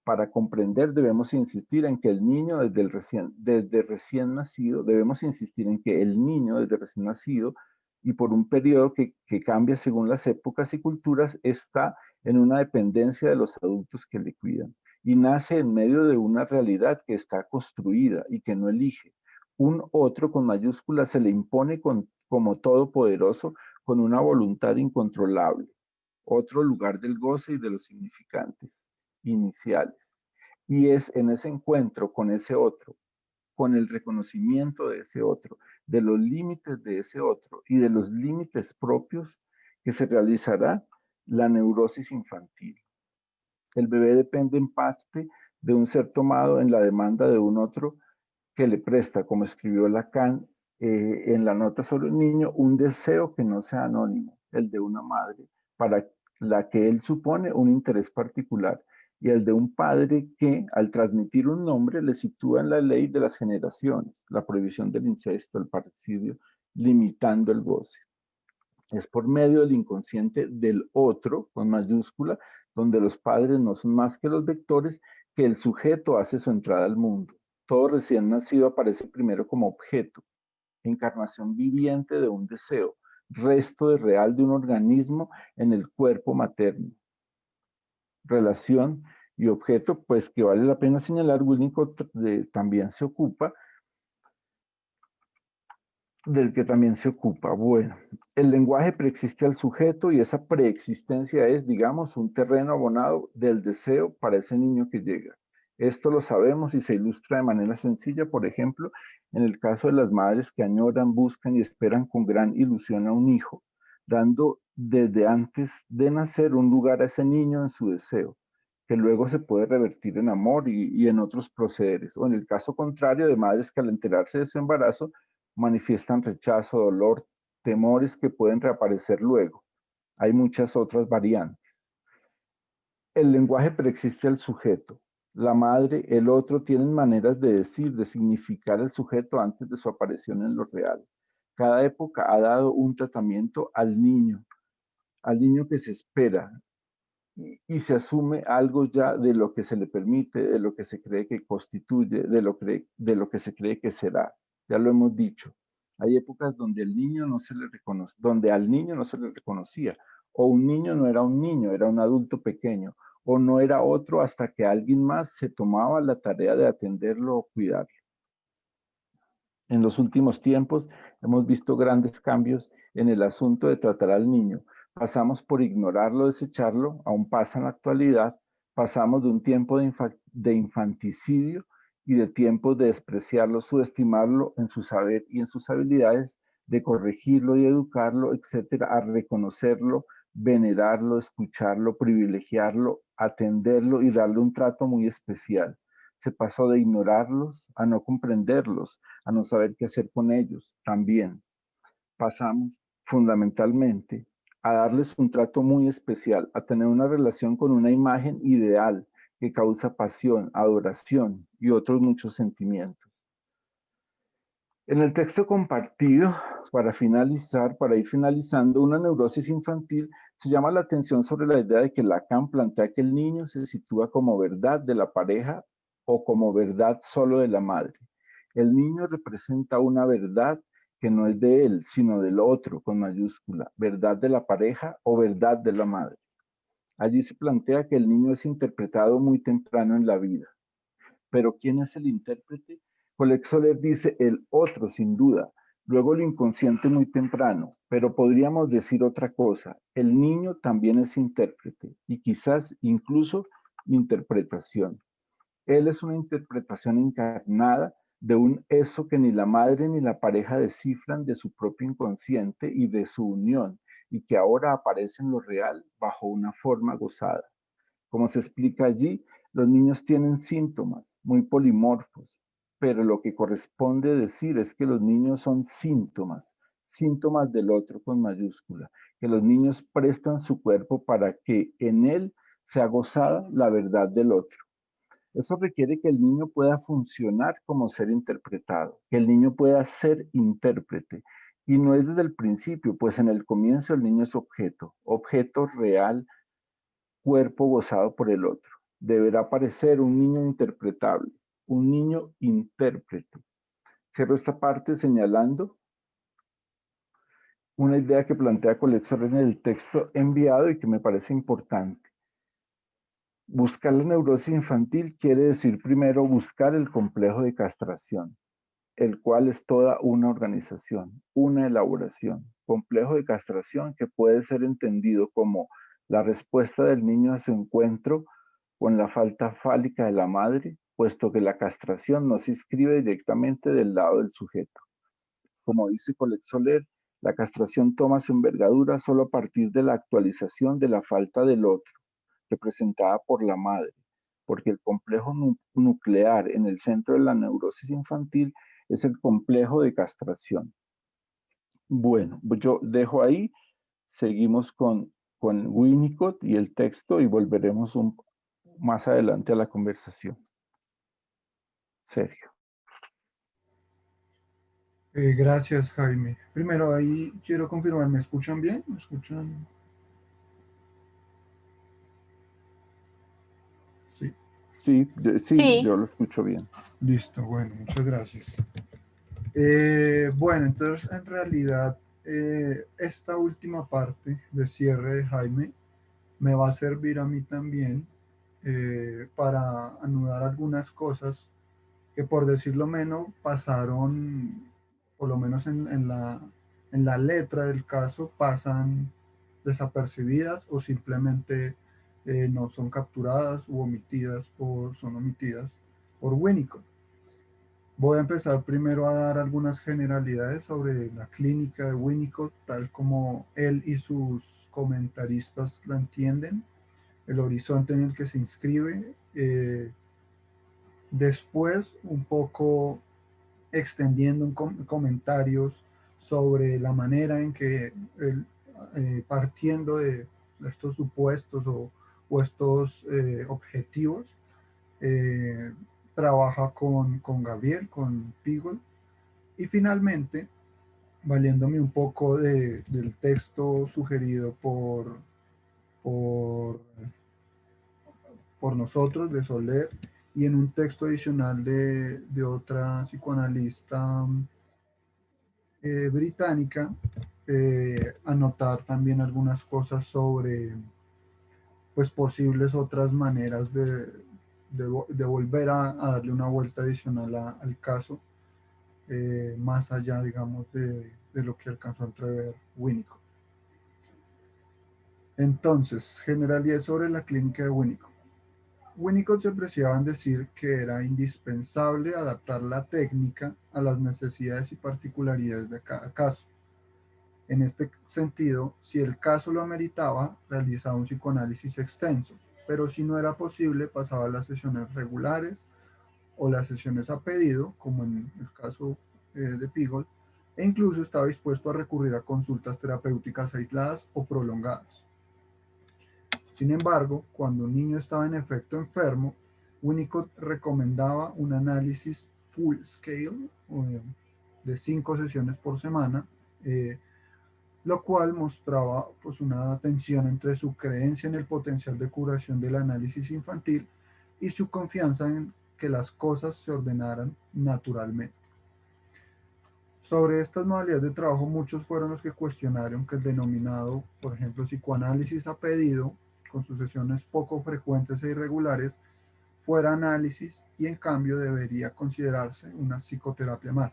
Para comprender debemos insistir en que el niño desde recién nacido, debemos insistir en que el niño desde recién nacido y por un periodo que cambia según las épocas y culturas, está en una dependencia de los adultos que le cuidan y nace en medio de una realidad que está construida y que no elige. Un otro con mayúsculas se le impone como todopoderoso con una voluntad incontrolable. Otro lugar del goce y de los significantes iniciales. Y es en ese encuentro con ese otro, con el reconocimiento de ese otro, de los límites de ese otro y de los límites propios que se realizará la neurosis infantil. El bebé depende en parte de un ser tomado en la demanda de un otro que le presta, como escribió Lacan en la nota sobre el niño, un deseo que no sea anónimo, el de una madre, para la que él supone un interés particular, y el de un padre que, al transmitir un nombre, le sitúa en la ley de las generaciones, la prohibición del incesto, el parricidio, limitando el goce. Es por medio del inconsciente del otro, con mayúscula, donde los padres no son más que los vectores, que el sujeto hace su entrada al mundo. Todo recién nacido aparece primero como objeto, encarnación viviente de un deseo, resto de real de un organismo en el cuerpo materno. Relación y objeto, pues que vale la pena señalar, Winnicott también se ocupa, del que también se ocupa. Bueno, el lenguaje preexiste al sujeto y esa preexistencia es, digamos, un terreno abonado del deseo para ese niño que llega. Esto lo sabemos y se ilustra de manera sencilla, por ejemplo, en el caso de las madres que añoran, buscan y esperan con gran ilusión a un hijo, dando desde antes de nacer un lugar a ese niño en su deseo, que luego se puede revertir en amor y en otros procederes. O en el caso contrario, de madres que al enterarse de su embarazo manifiestan rechazo, dolor, temores que pueden reaparecer luego. Hay muchas otras variantes. El lenguaje preexiste al sujeto. La madre, el otro, tienen maneras de decir, de significar el sujeto antes de su aparición en lo real. Cada época ha dado un tratamiento al niño que se espera, y se asume algo ya de lo que se le permite, de lo que se cree que constituye, de lo que se cree que será. Ya lo hemos dicho. Hay épocas donde el niño no se le reconoce, donde al niño no se le reconocía, o un niño no era un niño, era un adulto pequeño, o no era otro hasta que alguien más se tomaba la tarea de atenderlo o cuidarlo. En los últimos tiempos hemos visto grandes cambios en el asunto de tratar al niño. Pasamos por ignorarlo, desecharlo, aún pasa en la actualidad. Pasamos de un tiempo de infanticidio y de tiempos de despreciarlo, subestimarlo en su saber y en sus habilidades, de corregirlo y educarlo, etcétera, a reconocerlo, venerarlo, escucharlo, privilegiarlo, atenderlo y darle un trato muy especial. Se pasó de ignorarlos a no comprenderlos, a no saber qué hacer con ellos. También pasamos fundamentalmente a darles un trato muy especial, a tener una relación con una imagen ideal que causa pasión, adoración y otros muchos sentimientos. En el texto compartido, para ir finalizando, una neurosis infantil se llama la atención sobre la idea de que Lacan plantea que el niño se sitúa como verdad de la pareja o como verdad solo de la madre. El niño representa una verdad que no es de él, sino del otro, con mayúscula, verdad de la pareja o verdad de la madre. Allí se plantea que el niño es interpretado muy temprano en la vida. Pero ¿quién es el intérprete? Colette Soler dice el otro, sin duda. Luego el inconsciente muy temprano, pero podríamos decir otra cosa. El niño también es intérprete y quizás incluso interpretación. Él es una interpretación encarnada de un eso que ni la madre ni la pareja descifran de su propio inconsciente y de su unión, y que ahora aparece en lo real bajo una forma gozada. Como se explica allí, los niños tienen síntomas muy polimorfos, pero lo que corresponde decir es que los niños son síntomas, síntomas del otro con mayúscula, que los niños prestan su cuerpo para que en él sea gozada la verdad del otro. Eso requiere que el niño pueda funcionar como ser interpretado, que el niño pueda ser intérprete. Y no es desde el principio, pues en el comienzo el niño es objeto, objeto real, cuerpo gozado por el otro. Deberá aparecer un niño interpretable, un niño intérprete. Cierro esta parte señalando una idea que plantea Colette Soler en el texto enviado y que me parece importante. Buscar la neurosis infantil quiere decir primero buscar el complejo de castración, el cual es toda una organización, una elaboración. Complejo de castración que puede ser entendido como la respuesta del niño a su encuentro con la falta fálica de la madre, puesto que la castración no se inscribe directamente del lado del sujeto. Como dice Colette Soler, la castración toma su envergadura solo a partir de la actualización de la falta del otro, representada por la madre, porque el complejo nuclear en el centro de la neurosis infantil es el complejo de castración. Bueno, yo dejo ahí, seguimos con Winnicott y el texto y volveremos más adelante a la conversación. Sergio. Gracias, Jaime. Primero, ahí quiero confirmar, ¿me escuchan bien? ¿Me escuchan? Sí. Sí, yo lo escucho bien. Listo, bueno, muchas gracias. Bueno, entonces en realidad esta última parte de cierre de Jaime me va a servir a mí también para anudar algunas cosas que por decirlo menos pasaron, por lo menos en la letra del caso, pasan desapercibidas o simplemente no son capturadas u omitidas son omitidas por Winnicott. Voy a empezar primero a dar algunas generalidades sobre la clínica de Winnicott, tal como él y sus comentaristas la entienden. el horizonte en el que se inscribe. Después, un poco extendiendo comentarios sobre la manera en que partiendo de estos supuestos o estos objetivos, eh, trabaja con Gabriel, con Pigol, y finalmente, valiéndome un poco del texto sugerido por, por nosotros, de Soler, y en un texto adicional de otra psicoanalista británica, anotar también algunas cosas sobre pues posibles otras maneras de volver a darle una vuelta adicional al caso, más allá, digamos, de lo que alcanzó a entrever Winnicott. Entonces, generalidad sobre la clínica de Winnicott. Winnicott se apreciaba en decir que era indispensable adaptar la técnica a las necesidades y particularidades de cada caso. En este sentido, si el caso lo ameritaba, realizaba un psicoanálisis extenso, pero si no era posible, pasaba a las sesiones regulares o las sesiones a pedido, como en el caso de Pigol, e incluso estaba dispuesto a recurrir a consultas terapéuticas aisladas o prolongadas. Sin embargo, cuando un niño estaba en efecto enfermo, Winnicott recomendaba un análisis full scale de 5 sesiones por semana, lo cual mostraba pues, una tensión entre su creencia en el potencial de curación del análisis infantil y su confianza en que las cosas se ordenaran naturalmente. Sobre estas modalidades de trabajo, muchos fueron los que cuestionaron que el denominado, por ejemplo, psicoanálisis a pedido, con sus sesiones poco frecuentes e irregulares, fuera análisis y en cambio debería considerarse una psicoterapia más.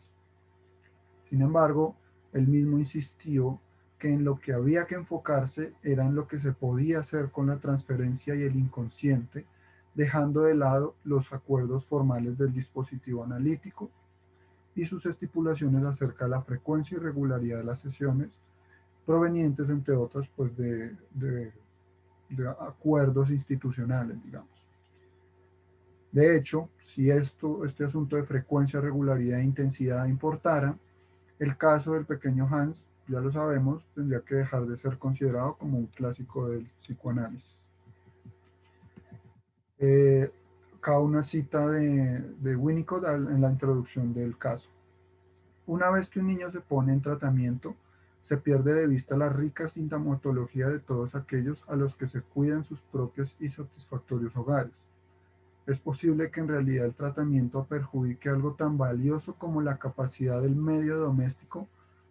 Sin embargo, él mismo insistió que en lo que había que enfocarse era en lo que se podía hacer con la transferencia y el inconsciente, dejando de lado los acuerdos formales del dispositivo analítico y sus estipulaciones acerca de la frecuencia y regularidad de las sesiones, provenientes, entre otras, pues de acuerdos institucionales, digamos. De hecho, si este asunto de frecuencia, regularidad e intensidad importara, el caso del pequeño Hans, ya lo sabemos, tendría que dejar de ser considerado como un clásico del psicoanálisis. Acá una cita de Winnicott en la introducción del caso. Una vez que un niño se pone en tratamiento, se pierde de vista la rica sintomatología de todos aquellos a los que se cuidan sus propios y satisfactorios hogares. Es posible que en realidad el tratamiento perjudique algo tan valioso como la capacidad del medio doméstico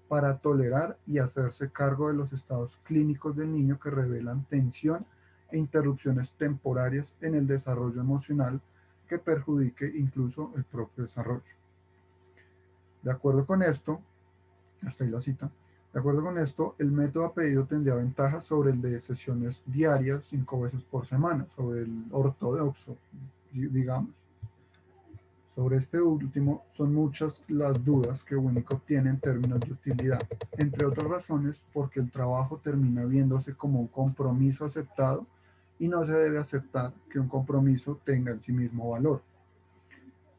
para tolerar y hacerse cargo de los estados clínicos del niño que revelan tensión e interrupciones temporarias en el desarrollo emocional que perjudique incluso el propio desarrollo. De acuerdo con esto, hasta ahí la cita, de acuerdo con esto, el método a pedido tendría ventajas sobre el de sesiones diarias 5 veces por semana, sobre el ortodoxo, digamos. Sobre este último, son muchas las dudas que Winnicott tiene en términos de utilidad, entre otras razones porque el trabajo termina viéndose como un compromiso aceptado y no se debe aceptar que un compromiso tenga en sí mismo valor.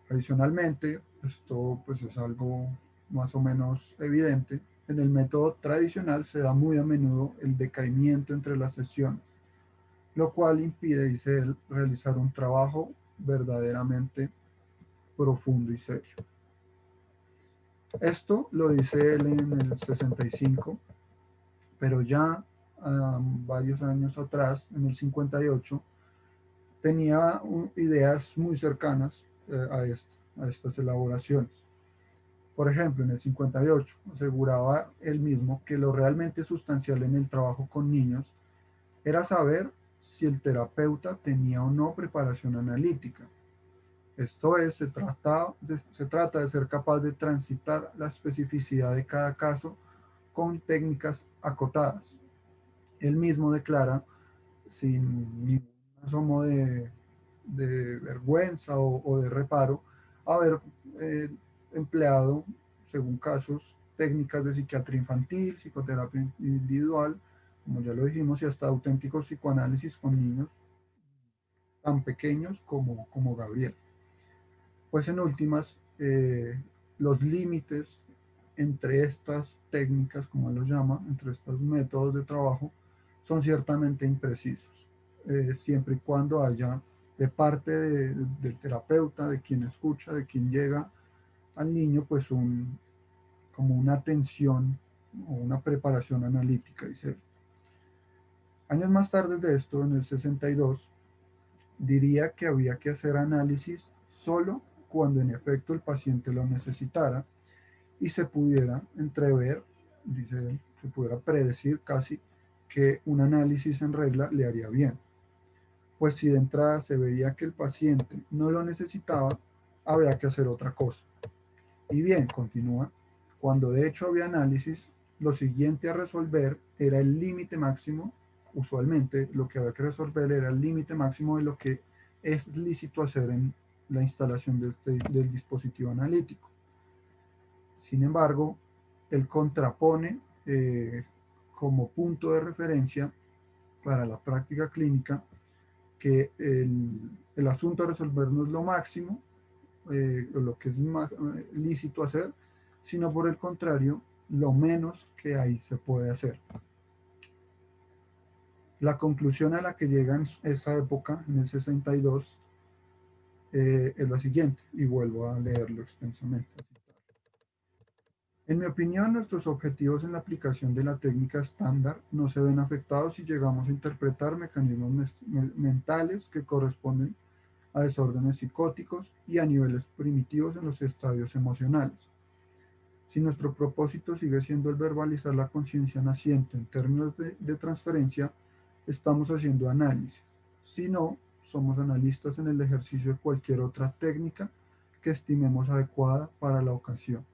Adicionalmente, esto pues es algo más o menos evidente, en el método tradicional se da muy a menudo el decaimiento entre las sesiones, lo cual impide, dice él, realizar un trabajo verdaderamente profundo y serio. Esto lo dice él en el 65, pero ya varios años atrás, en el 58, tenía ideas muy cercanas a estas elaboraciones. Por ejemplo, en el 58 aseguraba él mismo que lo realmente sustancial en el trabajo con niños era saber si el terapeuta tenía o no preparación analítica. Esto es, se trata de ser capaz de transitar la especificidad de cada caso con técnicas acotadas. Él mismo declara, sin ningún asomo de vergüenza o de reparo, haber empleado, según casos, técnicas de psiquiatría infantil, psicoterapia individual, como ya lo dijimos, y hasta auténticos psicoanálisis con niños tan pequeños como Gabriel. Pues en últimas, los límites entre estas técnicas, como él los llama, entre estos métodos de trabajo, son ciertamente imprecisos, siempre y cuando haya de parte del terapeuta, de quien escucha, de quien llega al niño, pues como una atención o una preparación analítica, dice él. Años más tarde de esto, en el 62, diría que había que hacer análisis solo cuando en efecto el paciente lo necesitara y se pudiera entrever, dice él, se pudiera predecir casi que un análisis en regla le haría bien. Pues si de entrada se veía que el paciente no lo necesitaba, había que hacer otra cosa. Y bien, continúa, cuando de hecho había análisis, lo siguiente a resolver era el límite máximo, usualmente lo que había que resolver era el límite máximo de lo que es lícito hacer en la instalación del dispositivo analítico. Sin embargo, él contrapone como punto de referencia para la práctica clínica que el asunto a resolver no es lo máximo, lo que es lícito hacer, sino por el contrario, lo menos que ahí se puede hacer. La conclusión a la que llega en esa época, en el 62, es la siguiente, y vuelvo a leerlo extensamente. En mi opinión, nuestros objetivos en la aplicación de la técnica estándar no se ven afectados si llegamos a interpretar mecanismos mentales que corresponden a desórdenes psicóticos y a niveles primitivos en los estadios emocionales. Si nuestro propósito sigue siendo el verbalizar la conciencia naciente en términos de transferencia, estamos haciendo análisis. Si no, somos analistas en el ejercicio de cualquier otra técnica que estimemos adecuada para la ocasión.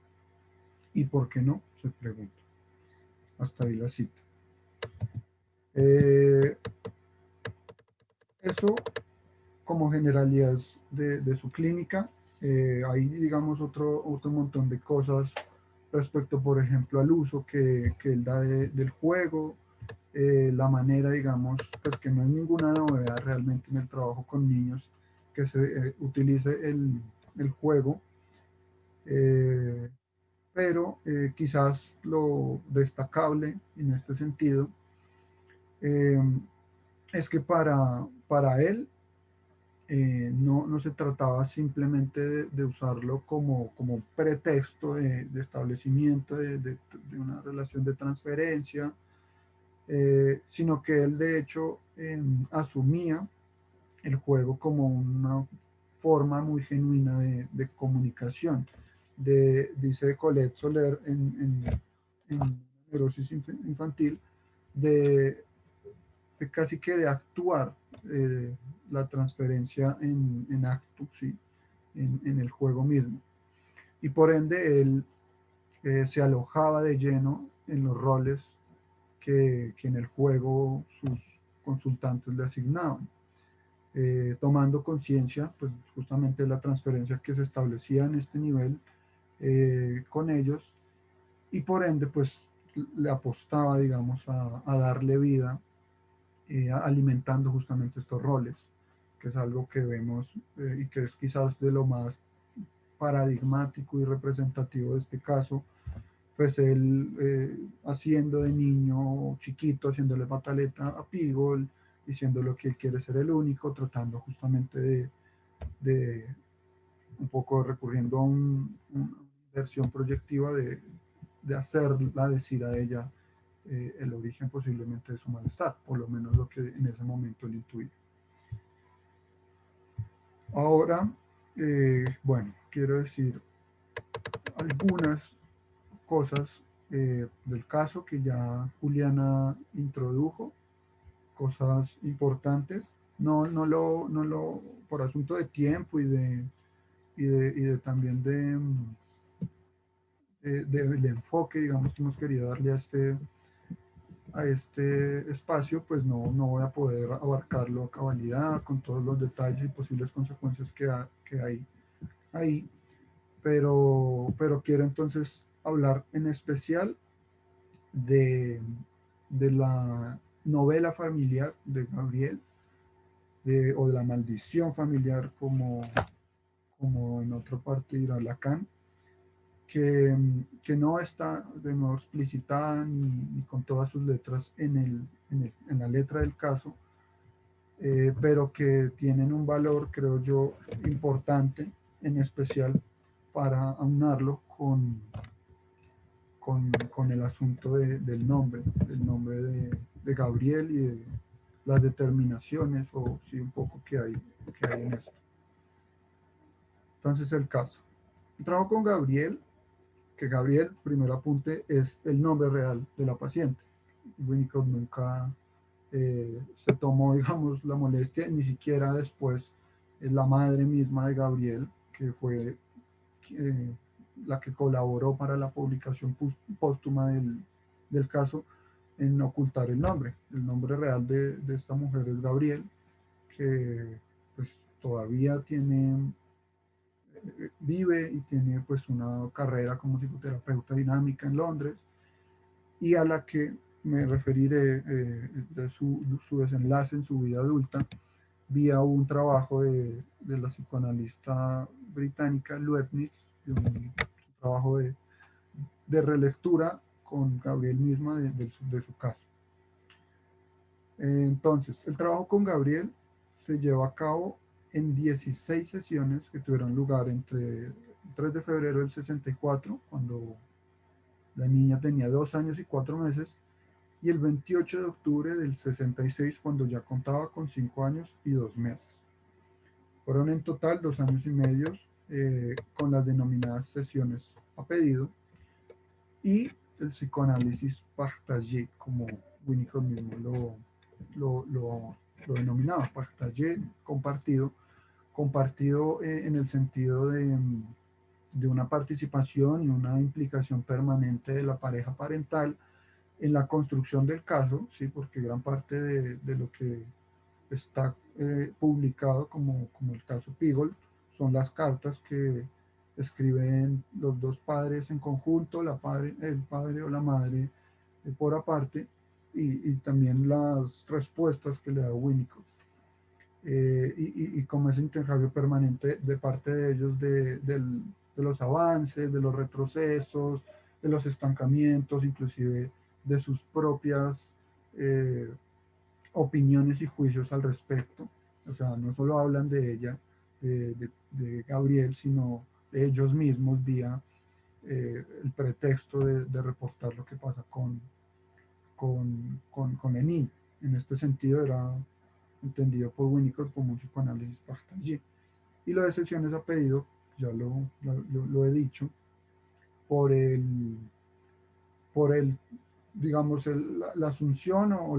¿Y por qué no? Se pregunta. Hasta ahí la cita. Eso como generalidades de su clínica. Hay, digamos, otro montón de cosas respecto, por ejemplo, al uso que él da del juego, la manera, digamos, pues que no es ninguna novedad realmente en el trabajo con niños, que se utilice el juego, pero quizás lo destacable en este sentido es que para él no se trataba simplemente de usarlo como un pretexto de establecimiento de una relación de transferencia, sino que él de hecho asumía el juego como una forma muy genuina de comunicación. Dice Colette Soler en Neurosis Infantil, de casi que de actuar la transferencia en acto, ¿sí? en el juego mismo. Y por ende él se alojaba de lleno en los roles que en el juego sus consultantes le asignaban, tomando conciencia, pues justamente de la transferencia que se establecía en este nivel con ellos, y por ende, pues le apostaba, digamos, a darle vida, alimentando justamente estos roles, que es algo que vemos y que es quizás de lo más paradigmático y representativo de este caso, pues él haciendo de niño chiquito, haciéndole pataleta a Pigol, diciéndole que él quiere ser el único, tratando justamente de un poco recurriendo a una versión proyectiva de hacerla decir a ella el origen posiblemente de su malestar, por lo menos lo que en ese momento le intuía. Ahora, bueno, quiero decir algunas cosas del caso que ya Juliana introdujo, cosas importantes, por asunto de tiempo y también del enfoque, digamos, que hemos querido darle a este espacio, pues no voy a poder abarcarlo a cabalidad con todos los detalles y posibles consecuencias que hay ahí, pero quiero entonces hablar en especial de la novela familiar de Gabriel, o de la maldición familiar, como en otra parte dirá Lacan, que no está de nuevo explicitada ni con todas sus letras en la letra del caso, pero que tienen un valor, creo yo, importante, en especial para aunarlo con el asunto del nombre de Gabriel y de las determinaciones, o sí, un poco que hay en esto. Entonces, el caso. El trabajo con Gabriel, que Gabriel, primer apunte, es el nombre real de la paciente. Winnicott nunca se tomó, digamos, la molestia, ni siquiera después la madre misma de Gabriel, que fue la que colaboró para la publicación póstuma del caso, en ocultar el nombre. El nombre real de esta mujer es Gabriel, que pues todavía vive y tiene pues una carrera como psicoterapeuta dinámica en Londres, y a la que me referiré de su desenlace en su vida adulta vía un trabajo de la psicoanalista británica Luetnitz, un trabajo de relectura con Gabriel misma de su caso. Entonces, el trabajo con Gabriel se lleva a cabo en 16 sesiones que tuvieron lugar entre el 3 de febrero del 64, cuando la niña tenía 2 años y 4 meses, y el 28 de octubre del 66, cuando ya contaba con 5 años y 2 meses. Fueron en total 2 años y medio, con las denominadas sesiones a pedido y el psicoanálisis partagé, como Winnicott mismo lo denominaba, partagé, compartido en el sentido de una participación y una implicación permanente de la pareja parental en la construcción del caso, ¿sí? Porque gran parte de lo que está publicado como el caso Pigol son las cartas que escriben los dos padres en conjunto, el padre o la madre por aparte, y también las respuestas que le da Winnicott. Y como ese intercambio permanente de parte de ellos de los avances, de los retrocesos, de los estancamientos, inclusive de sus propias opiniones y juicios al respecto. O sea, no solo hablan de ella, de Gabriel, sino de ellos mismos vía el pretexto de reportar lo que pasa con el niño. En este sentido era entendido por Winnicott como un psicoanálisis partagé. Y lo de sesiones a pedido, ya lo he dicho, por el digamos, la asunción o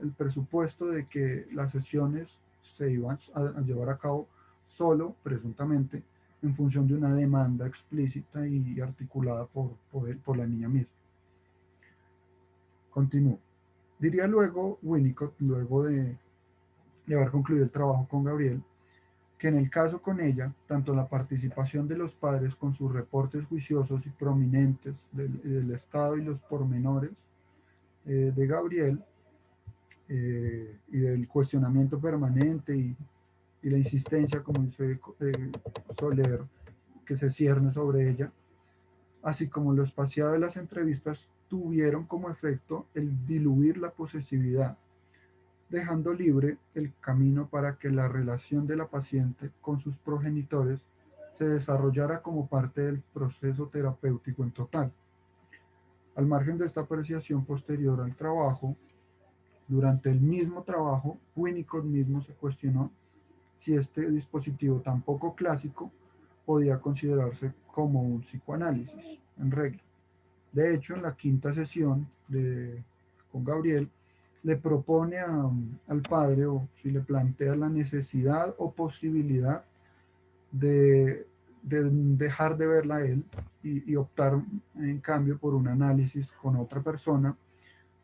el presupuesto de que las sesiones se iban a llevar a cabo solo, presuntamente, en función de una demanda explícita y articulada por la niña misma. Continúo. Diría luego Winnicott, luego de haber concluido el trabajo con Gabriel, que en el caso con ella, tanto la participación de los padres con sus reportes juiciosos y prominentes del estado y los pormenores de Gabriel, y del cuestionamiento permanente y la insistencia, como dice Soler, que se cierne sobre ella, así como lo espaciado de las entrevistas, tuvieron como efecto el diluir la posesividad, dejando libre el camino para que la relación de la paciente con sus progenitores se desarrollara como parte del proceso terapéutico en total. Al margen de esta apreciación posterior al trabajo, durante el mismo trabajo, Winnicott mismo se cuestionó si este dispositivo tan poco clásico podía considerarse como un psicoanálisis en regla. De hecho, en la quinta sesión con Gabriel, le propone al padre, o si le plantea la necesidad o posibilidad de dejar de verla a él y optar en cambio por un análisis con otra persona,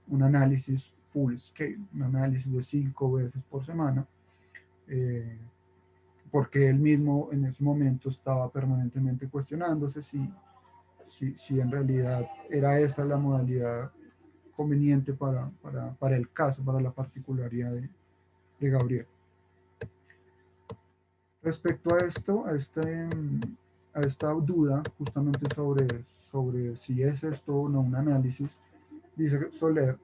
un análisis full scale, un análisis de 5 veces por semana, porque él mismo en ese momento estaba permanentemente cuestionándose si en realidad era esa la modalidad conveniente para el caso, para la particularidad de Gabriel. Respecto a esto, a esta duda justamente sobre si es esto o no un análisis, dice Soler,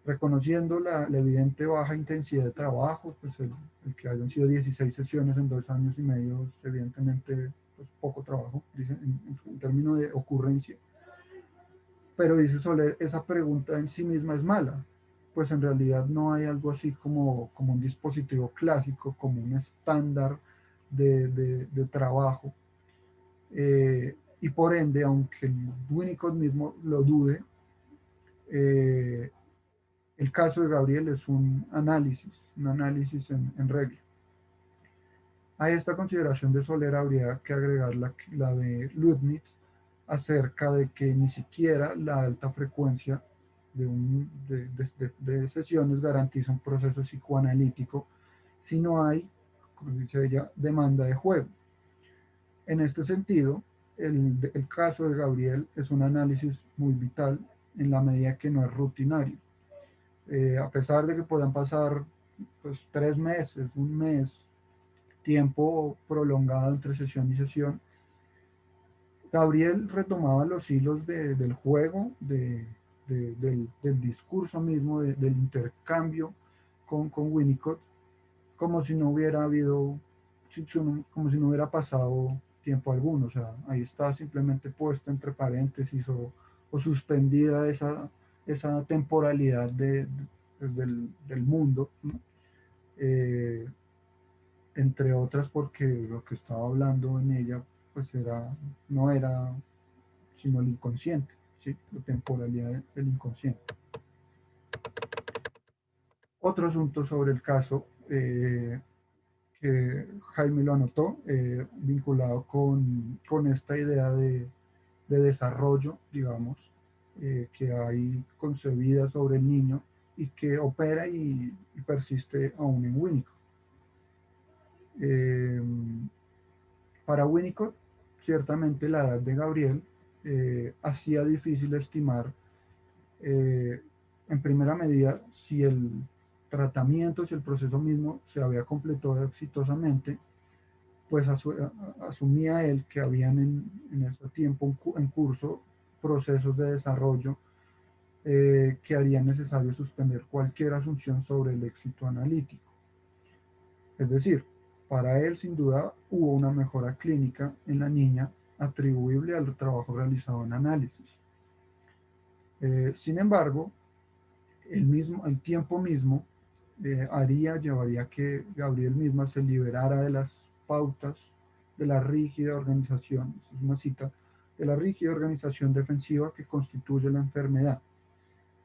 reconociendo la evidente baja intensidad de trabajo, pues el que hayan sido 16 sesiones en 2 años y medio, es evidentemente pues, poco trabajo, dice, en términos de ocurrencia. Pero dice Soler, esa pregunta en sí misma es mala, pues en realidad no hay algo así como un dispositivo clásico, como un estándar de trabajo. Y por ende, aunque el Winnicott mismo lo dude, eh, el caso de Gabriel es un análisis en regla. A esta consideración de Soler habría que agregar la de Leibniz acerca de que ni siquiera la alta frecuencia de sesiones garantiza un proceso psicoanalítico si no hay, como dice ella, demanda de juego. En este sentido, el caso de Gabriel es un análisis muy vital en la medida que no es rutinario. A pesar de que puedan pasar pues, 3 meses, un mes, tiempo prolongado entre sesión y sesión, Gabriel retomaba los hilos del juego, del discurso mismo, del intercambio con Winnicott, como si no hubiera habido, como si no hubiera pasado tiempo alguno. O sea, ahí está simplemente puesto entre paréntesis o suspendida esa temporalidad pues, del mundo, ¿no? Eh, entre otras porque lo que estaba hablando en ella pues no era sino el inconsciente, ¿sí? La temporalidad del inconsciente. Otro asunto sobre el caso que Jaime lo anotó, vinculado con esta idea de desarrollo, digamos, que hay concebida sobre el niño y que opera y persiste aún en Winnicott. Eh, para Winnicott, ciertamente la edad de Gabriel hacía difícil estimar eh, en primera medida si el tratamiento, si el proceso mismo se había completado exitosamente, pues asumía él que habían en ese tiempo en curso procesos de desarrollo que harían necesario suspender cualquier asunción sobre el éxito analítico. Es decir, para él sin duda hubo una mejora clínica en la niña atribuible al trabajo realizado en análisis. Sin embargo, el tiempo mismo llevaría a que Gabriel misma se liberara de las pautas de la rígida organización, es una cita, de la rígida organización defensiva que constituye la enfermedad,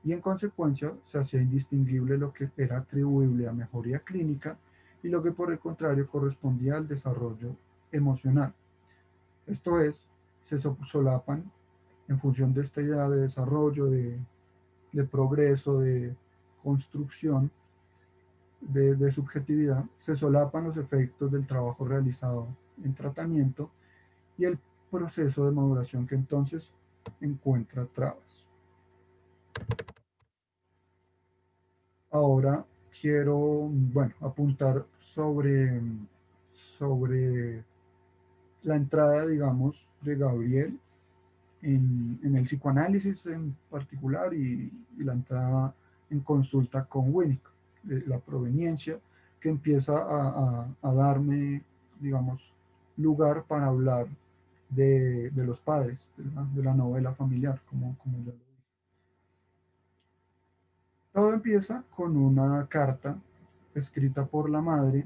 y en consecuencia se hacía indistinguible lo que era atribuible a mejoría clínica y lo que por el contrario correspondía al desarrollo emocional. Esto es, se solapan en función de esta idea de desarrollo, de progreso, de construcción, de subjetividad, se solapan los efectos del trabajo realizado en tratamiento y el proceso de maduración que entonces encuentra trabas. Ahora quiero, bueno, apuntar sobre la entrada, digamos, de Gabriel en el psicoanálisis en particular y la entrada en consulta con Winnicott, la proveniencia que empieza a darme, digamos, lugar para hablar de los padres, de la novela familiar, como ya lo dije. Todo empieza con una carta escrita por la madre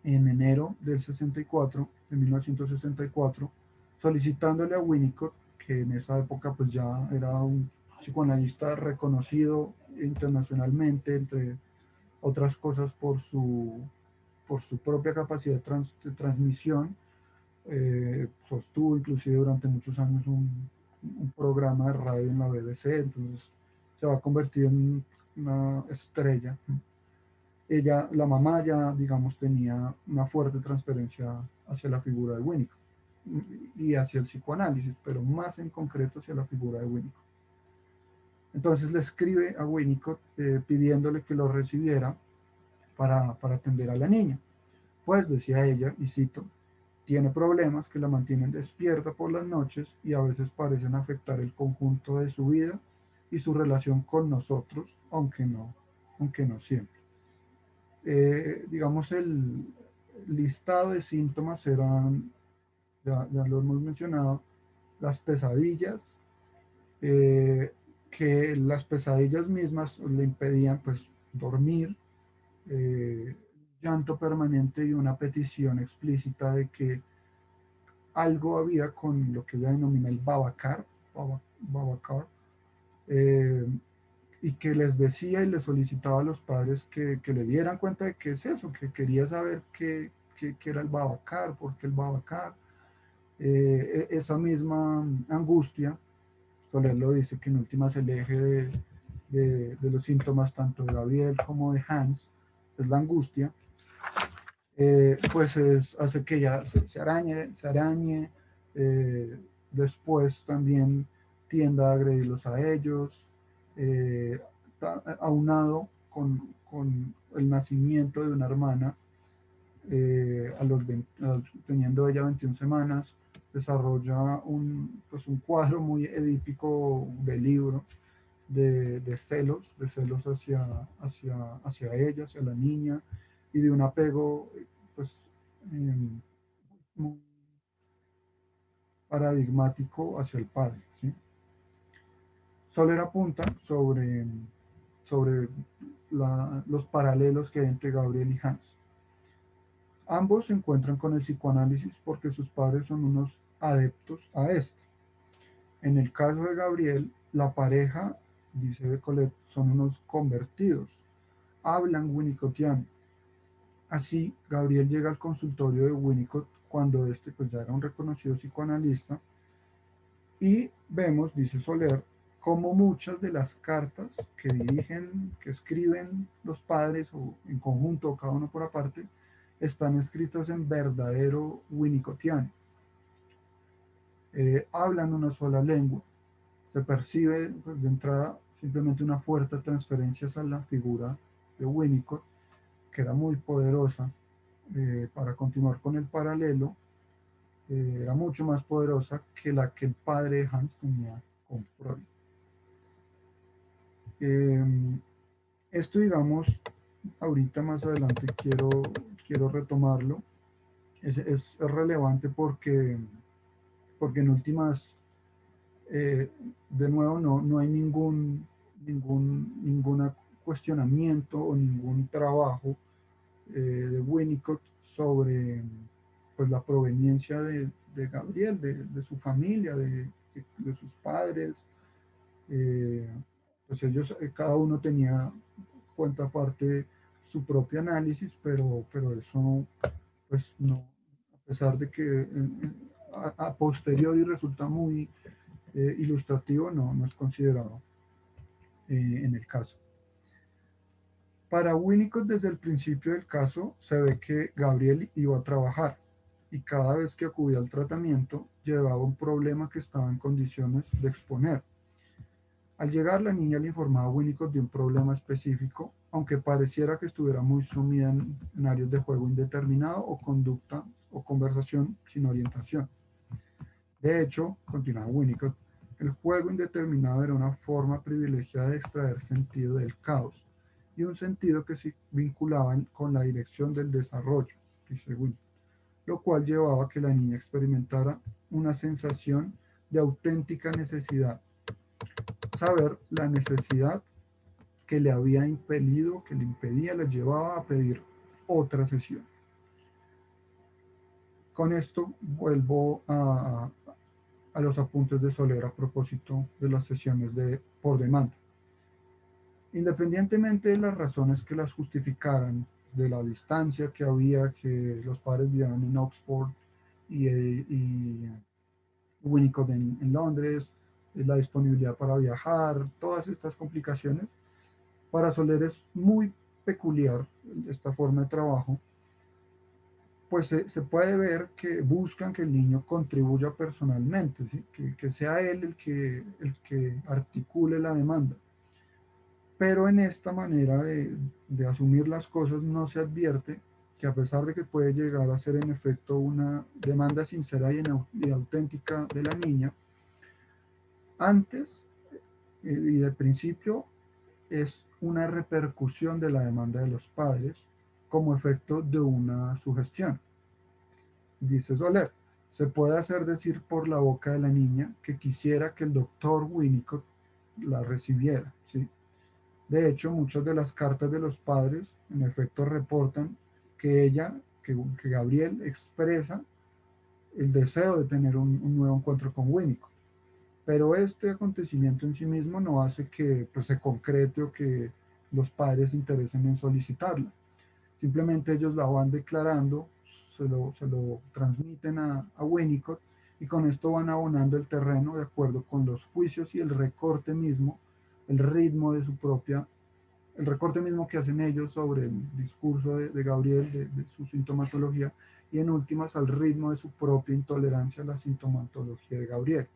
en enero del 64, de 1964, solicitándole a Winnicott, que en esa época pues ya era un psicoanalista reconocido internacionalmente, entre otras cosas por su propia capacidad de transmisión, sostuvo inclusive durante muchos años un programa de radio en la BBC, entonces se va a convertir en una estrella. Ella, la mamá ya, digamos, tenía una fuerte transferencia hacia la figura de Winnicott y hacia el psicoanálisis, pero más en concreto hacia la figura de Winnicott. Entonces le escribe a Winnicott pidiéndole que lo recibiera para atender a la niña. pues decía ella, y cito, tiene problemas que la mantienen despierta por las noches y a veces parecen afectar el conjunto de su vida y su relación con nosotros, aunque no siempre. Digamos, el listado de síntomas eran, ya lo hemos mencionado, las pesadillas, eh, que las pesadillas mismas le impedían pues dormir, eh, llanto permanente y una petición explícita de que algo había con lo que ella denomina el babacar, eh, y que les decía y les solicitaba a los padres que le dieran cuenta de qué es eso, que quería saber qué era el babacar, por qué el babacar. Esa misma angustia, Soler lo dice que en últimas el eje de los síntomas tanto de Gabriel como de Hans es la angustia, pues hace que ella se arañe, después también tienda a agredirlos a ellos, eh, aunado con el nacimiento de una hermana, teniendo ella 21 semanas, desarrolla pues un cuadro muy edípico de libro, de celos hacia ella, hacia la niña, y de un apego pues, muy paradigmático hacia el padre. ¿Sí? Soler apunta sobre los paralelos que hay entre Gabriel y Hans. Ambos se encuentran con el psicoanálisis porque sus padres son unos adeptos a este. En el caso de Gabriel, la pareja, dice de Colette, son unos convertidos, hablan winnicottiano. Así, Gabriel llega al consultorio de Winnicott cuando este pues, ya era un reconocido psicoanalista y vemos, dice Soler, cómo muchas de las cartas que dirigen, que escriben los padres o en conjunto o cada uno por aparte, están escritas en verdadero winnicottiano. Hablan una sola lengua. Se percibe pues, de entrada simplemente una fuerte transferencia a la figura de Winnicott, que era muy poderosa. Para continuar con el paralelo, era mucho más poderosa que la que el padre de Hans tenía con Freud. Esto, digamos, ahorita más adelante quiero retomarlo. Es relevante porque en últimas, de nuevo, no hay ningún cuestionamiento o ningún trabajo de Winnicott sobre pues, la proveniencia de Gabriel, de su familia, de sus padres. Pues ellos, cada uno tenía cuenta aparte su propio análisis, pero eso, pues no, a pesar de que a posteriori resulta muy ilustrativo, no es considerado en el caso. Para Winnicott, desde el principio del caso, se ve que Gabriel iba a trabajar y cada vez que acudía al tratamiento llevaba un problema que estaba en condiciones de exponer. Al llegar, la niña le informaba a Winnicott de un problema específico, aunque pareciera que estuviera muy sumida en áreas de juego indeterminado o conducta o conversación sin orientación. De hecho, continuaba Winnicott, el juego indeterminado era una forma privilegiada de extraer sentido del caos y un sentido que se vinculaba con la dirección del desarrollo, dice Winnicott, lo cual llevaba a que la niña experimentara una sensación de auténtica necesidad. Saber la necesidad que le había impedido, que le impedía, le llevaba a pedir otra sesión. Con esto vuelvo a los apuntes de Soler a propósito de las sesiones por demanda. Independientemente de las razones que las justificaran, de la distancia que había, que los padres vivían en Oxford y Winnicott en Londres, la disponibilidad para viajar, todas estas complicaciones, para Soler es muy peculiar esta forma de trabajo, pues se puede ver que buscan que el niño contribuya personalmente, ¿sí? que sea él el que articule la demanda. Pero en esta manera de asumir las cosas no se advierte que a pesar de que puede llegar a ser en efecto una demanda sincera y auténtica de la niña, antes y de principio es una repercusión de la demanda de los padres como efecto de una sugestión. Dice Soler, se puede hacer decir por la boca de la niña que quisiera que el doctor Winnicott la recibiera, ¿sí? De hecho, muchas de las cartas de los padres, en efecto, reportan que que Gabriel expresa el deseo de tener un nuevo encuentro con Winnicott. Pero este acontecimiento en sí mismo no hace que pues, se concrete o que los padres se interesen en solicitarla. Simplemente ellos la van declarando, se lo transmiten a Winnicott y con esto van abonando el terreno de acuerdo con los juicios y el recorte mismo, el ritmo de su propia, el recorte mismo que hacen ellos sobre el discurso de Gabriel, de su sintomatología y en últimas al ritmo de su propia intolerancia a la sintomatología de Gabriel.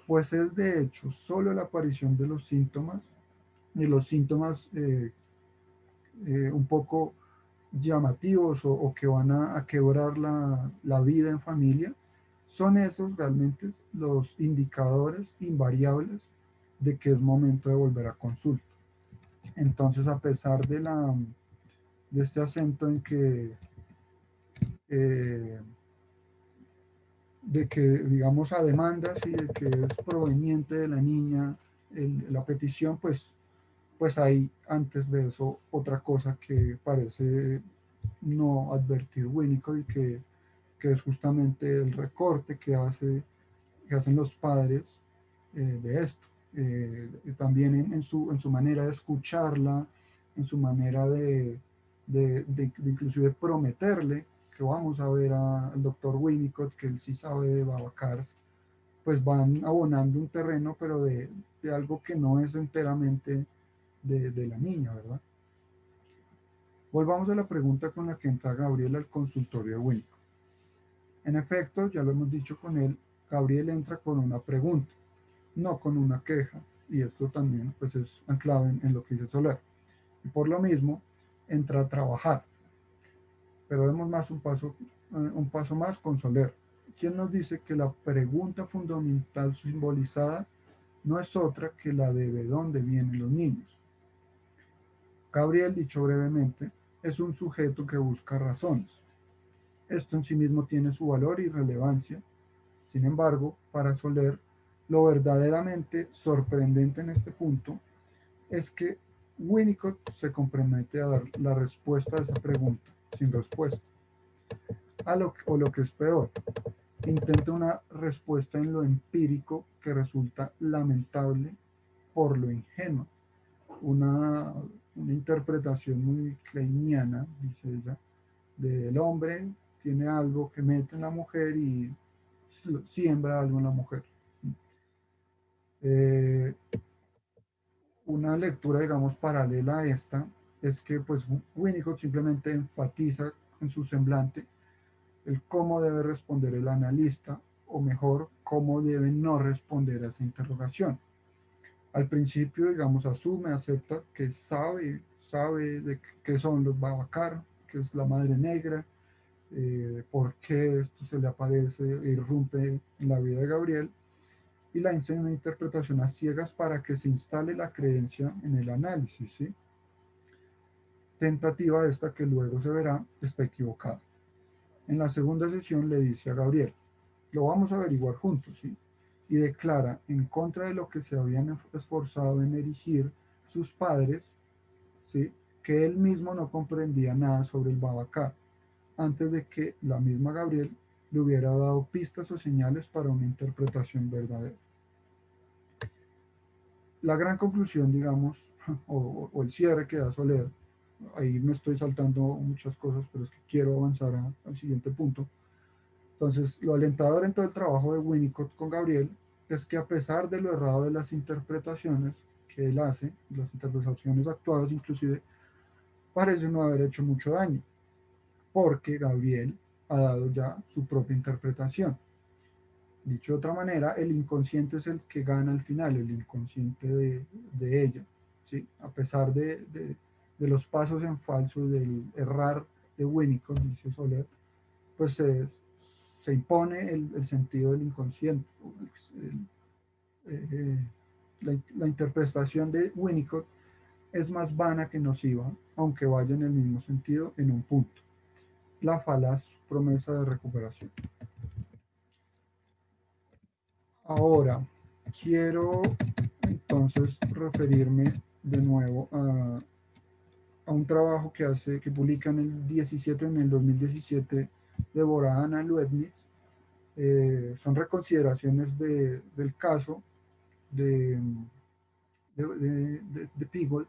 Pues es de hecho solo la aparición de los síntomas y los síntomas un poco llamativos o que van a quebrar la vida en familia, son esos realmente los indicadores invariables de que es momento de volver a consulta. Entonces, a pesar de este acento en que, eh, de que, digamos, a demandas y de que es proveniente de la niña la petición, pues hay antes de eso otra cosa que parece no advertir Winnicott y que es justamente el recorte que hacen los padres de esto. También en su manera de escucharla, en su manera de inclusive prometerle que vamos a ver al doctor Winnicott, que él sí sabe de Babacars, pues van abonando un terreno, pero de algo que no es enteramente de la niña, ¿verdad? Volvamos a la pregunta con la que entra Gabriel al consultorio de Winnicott. En efecto, ya lo hemos dicho con él, Gabriel entra con una pregunta, no con una queja, y esto también pues es anclado en lo que dice Soler. Y por lo mismo, entra a trabajar. Pero vemos más un paso más con Soler, quien nos dice que la pregunta fundamental simbolizada no es otra que la de dónde vienen los niños. Gabriel, dicho brevemente, es un sujeto que busca razones. Esto en sí mismo tiene su valor y relevancia. Sin embargo, para Soler, lo verdaderamente sorprendente en este punto es que Winnicott se compromete a dar la respuesta a esa pregunta sin respuesta. O lo que es peor, intenta una respuesta en lo empírico que resulta lamentable por lo ingenuo. Una interpretación muy kleiniana, dice ella, del hombre tiene algo que mete en la mujer y siembra algo en la mujer. Una lectura, digamos, paralela a esta es que pues Winnicott simplemente enfatiza en su semblante el cómo debe responder el analista, o mejor, cómo debe no responder a esa interrogación. Al principio, digamos, asume, acepta que sabe de qué son los Babacar, que es la madre negra, por qué esto se le aparece e irrumpe en la vida de Gabriel, y la enseña una interpretación a ciegas para que se instale la creencia en el análisis, ¿sí? Tentativa esta que luego se verá está equivocada. En la segunda sesión le dice a Gabriel, lo vamos a averiguar juntos, ¿sí? Y declara en contra de lo que se habían esforzado en erigir sus padres, ¿sí? Que él mismo no comprendía nada sobre el Babacar, antes de que la misma Gabriel le hubiera dado pistas o señales para una interpretación verdadera. La gran conclusión, digamos, o el cierre que da Soler, ahí me estoy saltando muchas cosas, pero es que quiero avanzar al siguiente punto. Entonces, lo alentador en todo el trabajo de Winnicott con Gabriel es que a pesar de lo errado de las interpretaciones que él hace, las interpretaciones actuadas inclusive, parece no haber hecho mucho daño, porque Gabriel ha dado ya su propia interpretación. Dicho de otra manera, el inconsciente es el que gana al final, el inconsciente de ella, ¿sí? A pesar de los pasos en falso, del de Winnicott, dice Soler, pues se impone el sentido del inconsciente. La interpretación de Winnicott es más vana que nociva, aunque vaya en el mismo sentido en un punto. La falaz promesa de recuperación. Ahora, quiero entonces referirme de nuevo a un trabajo que publica en el 2017, Deborah Anna Leibniz. Son reconsideraciones del caso de Piggold,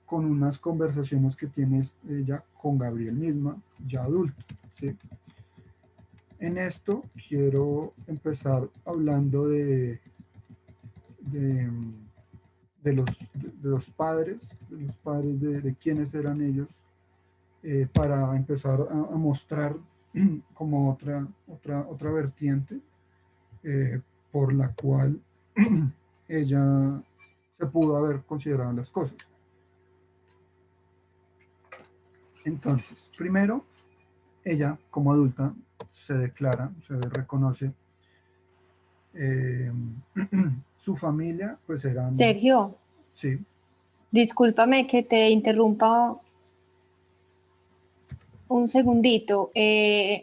con unas conversaciones que tiene ella con Gabriel misma, ya adulta, ¿sí? En esto quiero empezar hablando de, de los padres, de quiénes eran ellos, para empezar a mostrar como otra vertiente, por la cual ella se pudo haber considerado las cosas. Entonces, primero, ella como adulta se declara, se reconoce, su familia pues eran... Sergio, Sí. discúlpame que te interrumpa un segundito.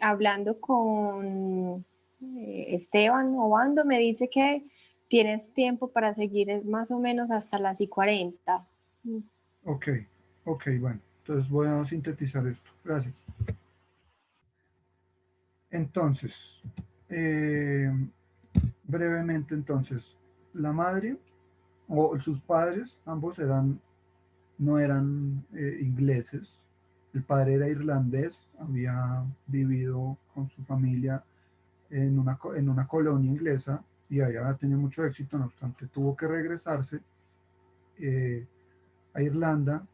Hablando con Esteban Obando, me dice que tienes tiempo para seguir más o menos hasta las 40. Ok, bueno, entonces voy a sintetizar esto. Gracias. Entonces, brevemente entonces, la madre o sus padres, ambos no eran ingleses. El padre era irlandés, había vivido con su familia en una colonia inglesa y había tenido mucho éxito, no obstante tuvo que regresarse a Irlanda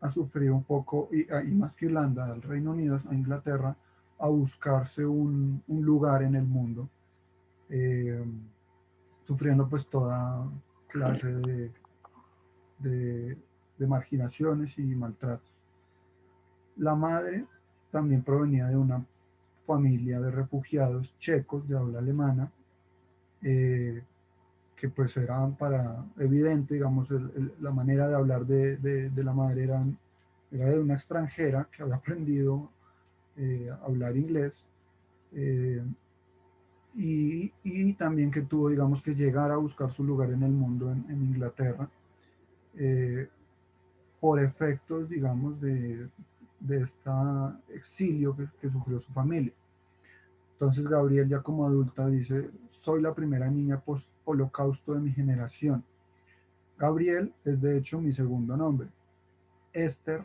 a sufrir un poco, y más que Irlanda, al Reino Unido, a Inglaterra, a buscarse un lugar en el mundo, eh, sufriendo pues toda clase de, de marginaciones y maltratos. La madre también provenía de una familia de refugiados checos de habla alemana, que pues eran evidente, digamos, la manera de hablar de la madre era de una extranjera que había aprendido a hablar inglés, eh, y también que tuvo, digamos, que llegar a buscar su lugar en el mundo en Inglaterra, eh, por efectos, digamos, de este exilio que sufrió su familia. Entonces Gabriel, ya como adulta, dice: soy la primera niña post-holocausto de mi generación. Gabriel es de hecho mi segundo nombre. Esther,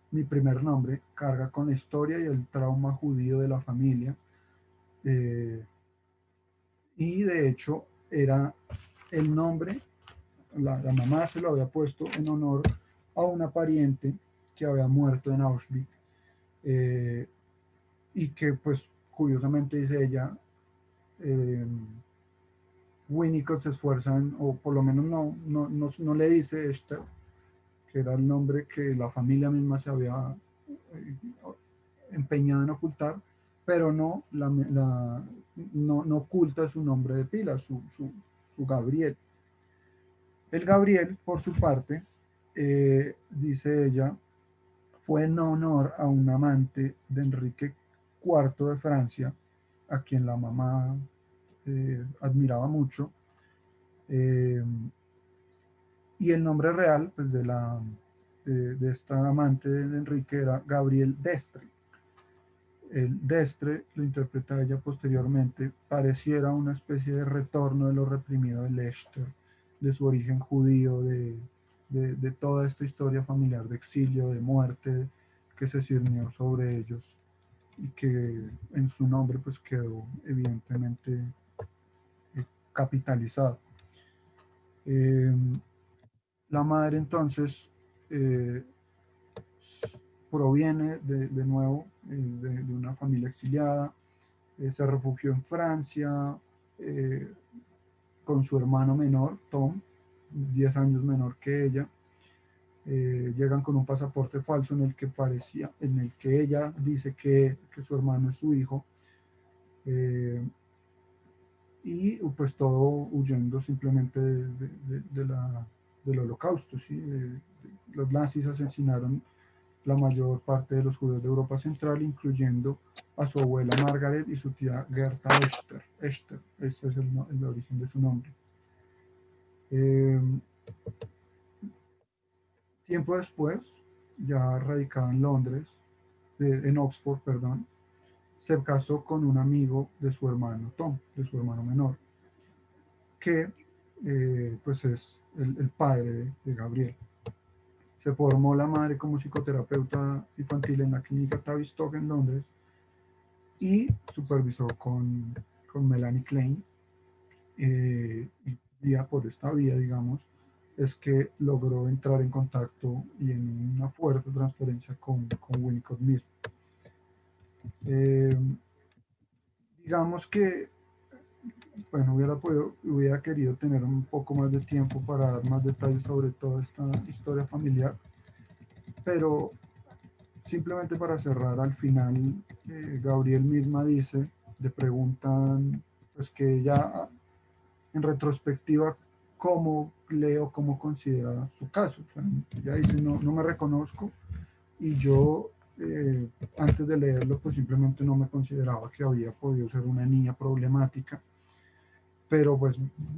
mi primer nombre, carga con la historia y el trauma judío de la familia. Y de hecho era el nombre, la mamá se lo había puesto en honor a una pariente que había muerto en Auschwitz, y que pues curiosamente dice ella, Winnicott se esfuerza o por lo menos no le dice Esther, que era el nombre que la familia misma se había empeñado en ocultar, pero no oculta su nombre de pila, su Gabriel. El Gabriel, por su parte, dice ella, fue en honor a un amante de Enrique IV de Francia, a quien la mamá admiraba mucho, y el nombre real pues, de esta amante de Enrique era Gabriel Destre. El Destre, lo interpreta ella posteriormente, pareciera una especie de retorno de lo reprimido de Leicester, de su origen judío, de toda esta historia familiar de exilio, de muerte que se ciñó sobre ellos y que en su nombre pues quedó evidentemente capitalizado. La madre entonces proviene de nuevo de una familia exiliada, se refugió en Francia con su hermano menor, Tom, 10 años menor que ella, llegan con un pasaporte falso en el que ella dice que su hermano es su hijo, y pues todo huyendo simplemente del holocausto, ¿sí? Los nazis asesinaron la mayor parte de los judíos de Europa Central, incluyendo a su abuela Margaret y su tía Gerta Esther. Esther, ese es el origen de su nombre. Tiempo después, ya radicada en Londres, en Oxford, perdón, se casó con un amigo de su hermano Tom, de su hermano menor, que pues es el padre de Gabriel. Se formó la madre como psicoterapeuta infantil en la clínica Tavistock en Londres y supervisó con Melanie Klein. Y por esta vía, digamos, es que logró entrar en contacto y en una fuerte transferencia con Winnicott mismo. Digamos que, bueno, hubiera querido tener un poco más de tiempo para dar más detalles sobre toda esta historia familiar, pero simplemente para cerrar, al final, Gabriel misma dice, le preguntan, pues que ella en retrospectiva, cómo leo, cómo considera su caso. O sea, ella dice, no me reconozco, y yo antes de leerlo, pues simplemente no me consideraba que había podido ser una niña problemática, pero pues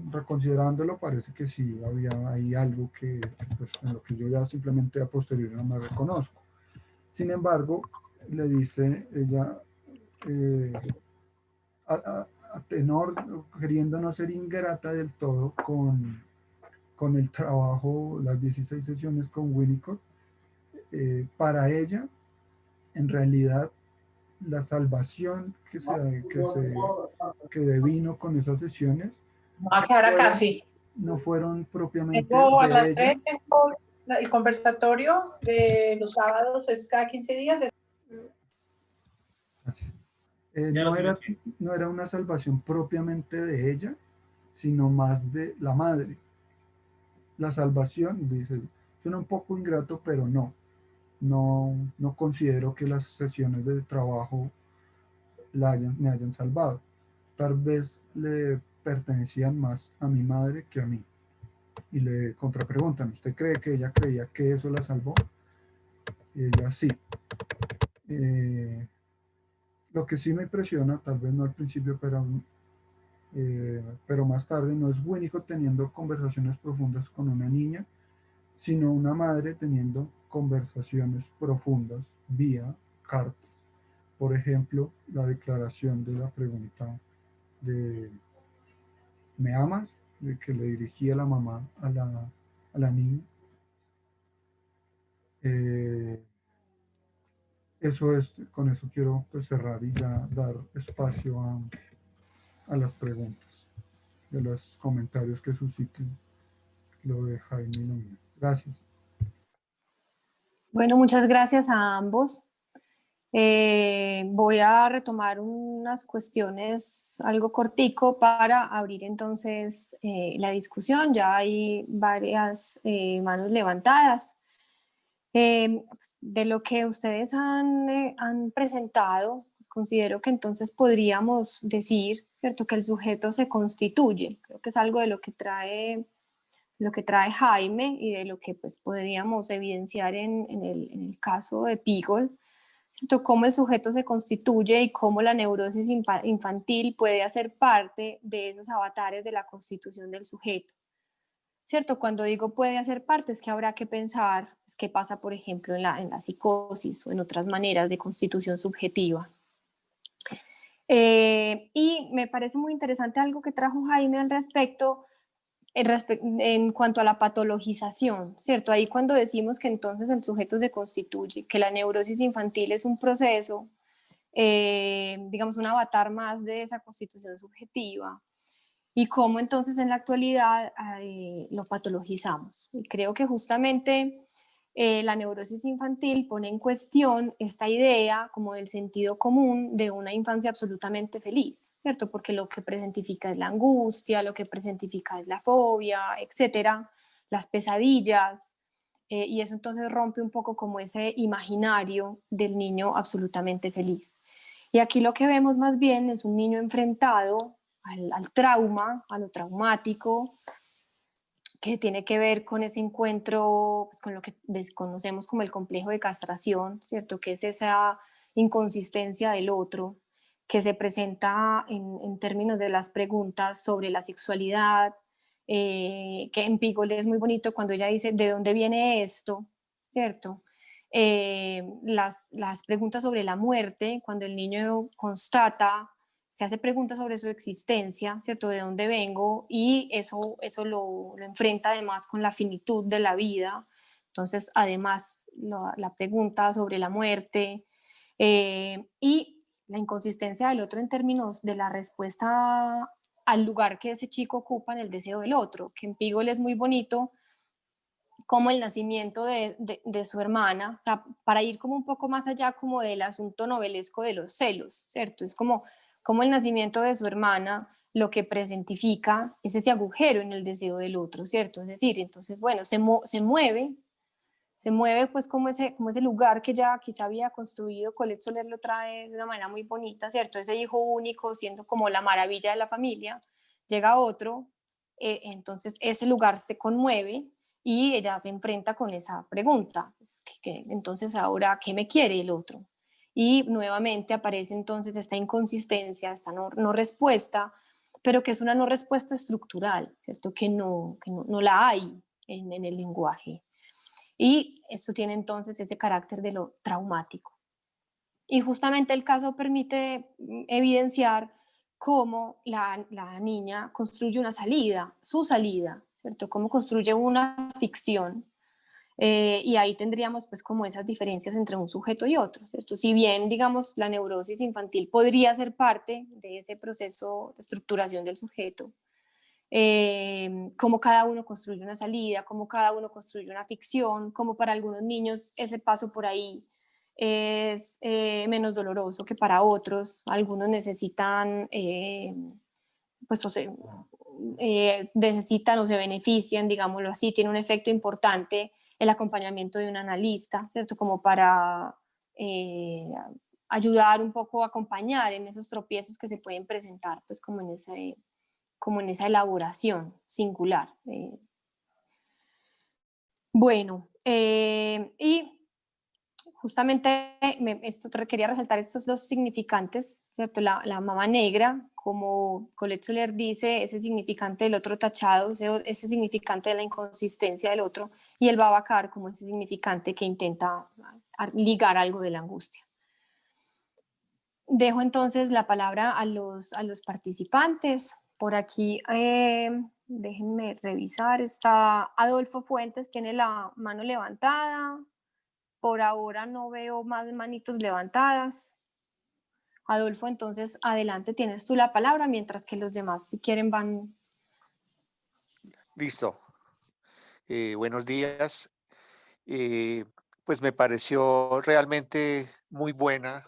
reconsiderándolo parece que sí había ahí algo que, pues, en lo que yo ya simplemente a posteriori no me reconozco. Sin embargo, le dice ella, a tenor, queriendo no ser ingrata del todo con el trabajo, las 16 sesiones con Winnicott, para ella, en realidad, la salvación que devino con esas sesiones Va a quedar acá, sí. no fueron propiamente Tengo a de las ella. 3, el conversatorio de los sábados es cada 15 días. No era una salvación propiamente de ella, sino más de la madre. La salvación, dice, suena un poco ingrato, pero no considero que las sesiones de trabajo me hayan salvado. Tal vez le pertenecían más a mi madre que a mí. Y le contrapreguntan, ¿usted cree que ella creía que eso la salvó? Y ella sí. Lo que sí me impresiona, tal vez no al principio, pero más tarde, no es Winnicott teniendo conversaciones profundas con una niña, sino una madre teniendo conversaciones profundas vía cartas. Por ejemplo, la declaración de la pregunta de ¿me amas?, de que le dirigía la mamá a la niña. Con eso quiero pues cerrar y ya dar espacio a las preguntas, de los comentarios que susciten lo de Jaime y lo mío. Gracias. Bueno, muchas gracias a ambos. Voy a retomar unas cuestiones algo cortico para abrir entonces la discusión. Ya hay varias manos levantadas. Pues, de lo que ustedes han presentado, pues considero que entonces podríamos decir, ¿cierto?, que el sujeto se constituye. Creo que es algo de lo que trae Jaime y de lo que pues, podríamos evidenciar en el caso de Pigol, ¿cierto?, cómo el sujeto se constituye y cómo la neurosis infantil puede hacer parte de esos avatares de la constitución del sujeto. ¿Cierto? Cuando digo puede hacer parte, es que habrá que pensar pues, qué pasa, por ejemplo, en la psicosis o en otras maneras de constitución subjetiva. Y me parece muy interesante algo que trajo Jaime al respecto, en cuanto a la patologización, ¿cierto? Ahí cuando decimos que entonces el sujeto se constituye, que la neurosis infantil es un proceso, digamos, un avatar más de esa constitución subjetiva, y cómo entonces en la actualidad lo patologizamos. Y creo que justamente la neurosis infantil pone en cuestión esta idea como del sentido común de una infancia absolutamente feliz, ¿cierto? Porque lo que presentifica es la angustia, lo que presentifica es la fobia, etcétera, las pesadillas, y eso entonces rompe un poco como ese imaginario del niño absolutamente feliz. Y aquí lo que vemos más bien es un niño enfrentado al trauma, a lo traumático, que tiene que ver con ese encuentro, pues, con lo que desconocemos como el complejo de castración, ¿cierto? Que es esa inconsistencia del otro, que se presenta en términos de las preguntas sobre la sexualidad, que en Pigole es muy bonito cuando ella dice, ¿de dónde viene esto? ¿Cierto? Las preguntas sobre la muerte, cuando el niño constata, se hace preguntas sobre su existencia, ¿cierto? ¿De dónde vengo? Y eso lo enfrenta además con la finitud de la vida. Entonces, además, la pregunta sobre la muerte y la inconsistencia del otro en términos de la respuesta al lugar que ese chico ocupa en el deseo del otro, que en Pigol es muy bonito como el nacimiento de su hermana, o sea, para ir como un poco más allá como del asunto novelesco de los celos, ¿cierto? Es como el nacimiento de su hermana lo que presentifica es ese agujero en el deseo del otro, ¿cierto? Es decir, entonces, bueno, se mueve pues como ese lugar que ya quizá había construido, Colette Soler lo trae de una manera muy bonita, ¿cierto? Ese hijo único siendo como la maravilla de la familia, llega otro, entonces ese lugar se conmueve y ella se enfrenta con esa pregunta, pues, entonces ahora, ¿qué me quiere el otro? Y nuevamente aparece entonces esta inconsistencia, esta no respuesta, pero que es una no respuesta estructural, ¿cierto? Que no la hay en el lenguaje. Y eso tiene entonces ese carácter de lo traumático. Y justamente el caso permite evidenciar cómo la niña construye una salida, su salida, ¿cierto? Cómo construye una ficción. Y ahí tendríamos pues como esas diferencias entre un sujeto y otro, ¿cierto? Si bien, digamos, la neurosis infantil podría ser parte de ese proceso de estructuración del sujeto, cómo cada uno construye una salida, cómo cada uno construye una ficción, cómo para algunos niños ese paso por ahí es menos doloroso que para otros. Algunos necesitan, pues, necesitan o se benefician, digámoslo así, tiene un efecto importante el acompañamiento de un analista, ¿cierto? Como para ayudar un poco a acompañar en esos tropiezos que se pueden presentar, pues como en esa elaboración singular. Bueno, y justamente esto quería resaltar estos dos significantes, ¿cierto? La mama negra, como Colette Soler dice, ese significante del otro tachado, ese significante de la inconsistencia del otro, y el Babacar como ese significante que intenta ligar algo de la angustia. Dejo entonces la palabra a los participantes. Por aquí, déjenme revisar, está Adolfo Fuentes, tiene la mano levantada. Por ahora no veo más manitos levantadas. Adolfo, entonces adelante, tienes tú la palabra, mientras que los demás, si quieren, van. Listo. Buenos días. Pues me pareció realmente muy buenas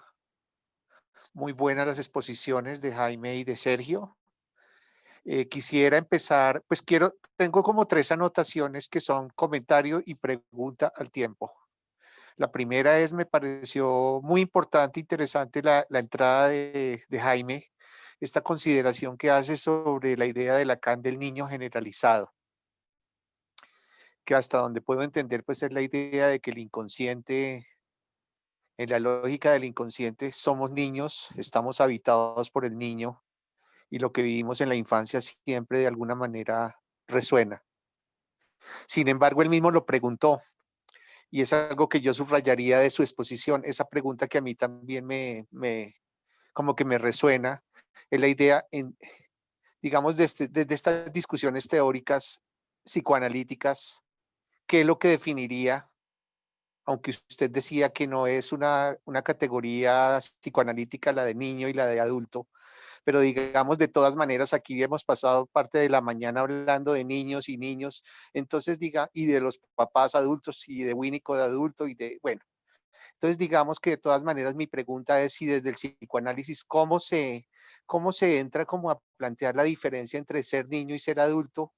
las exposiciones de Jaime y de Sergio. Quisiera empezar, pues tengo como 3 anotaciones que son comentario y pregunta al tiempo. La primera es, me pareció muy importante, interesante la entrada de Jaime, esta consideración que hace sobre la idea de Lacan del niño generalizado, que hasta donde puedo entender, pues es la idea de que el inconsciente, en la lógica del inconsciente, somos niños, estamos habitados por el niño y lo que vivimos en la infancia siempre de alguna manera resuena. Sin embargo, él mismo lo preguntó y es algo que yo subrayaría de su exposición, esa pregunta que a mí también como que me resuena, es la idea, digamos, desde estas discusiones teóricas psicoanalíticas, ¿qué es lo que definiría? Aunque usted decía que no es una categoría psicoanalítica la de niño y la de adulto, pero digamos, de todas maneras, aquí hemos pasado parte de la mañana hablando de niños y niños, entonces y de los papás adultos y de Winnicott de adulto bueno. Entonces digamos que de todas maneras mi pregunta es si desde el psicoanálisis, ¿cómo se entra como a plantear la diferencia entre ser niño y ser adulto?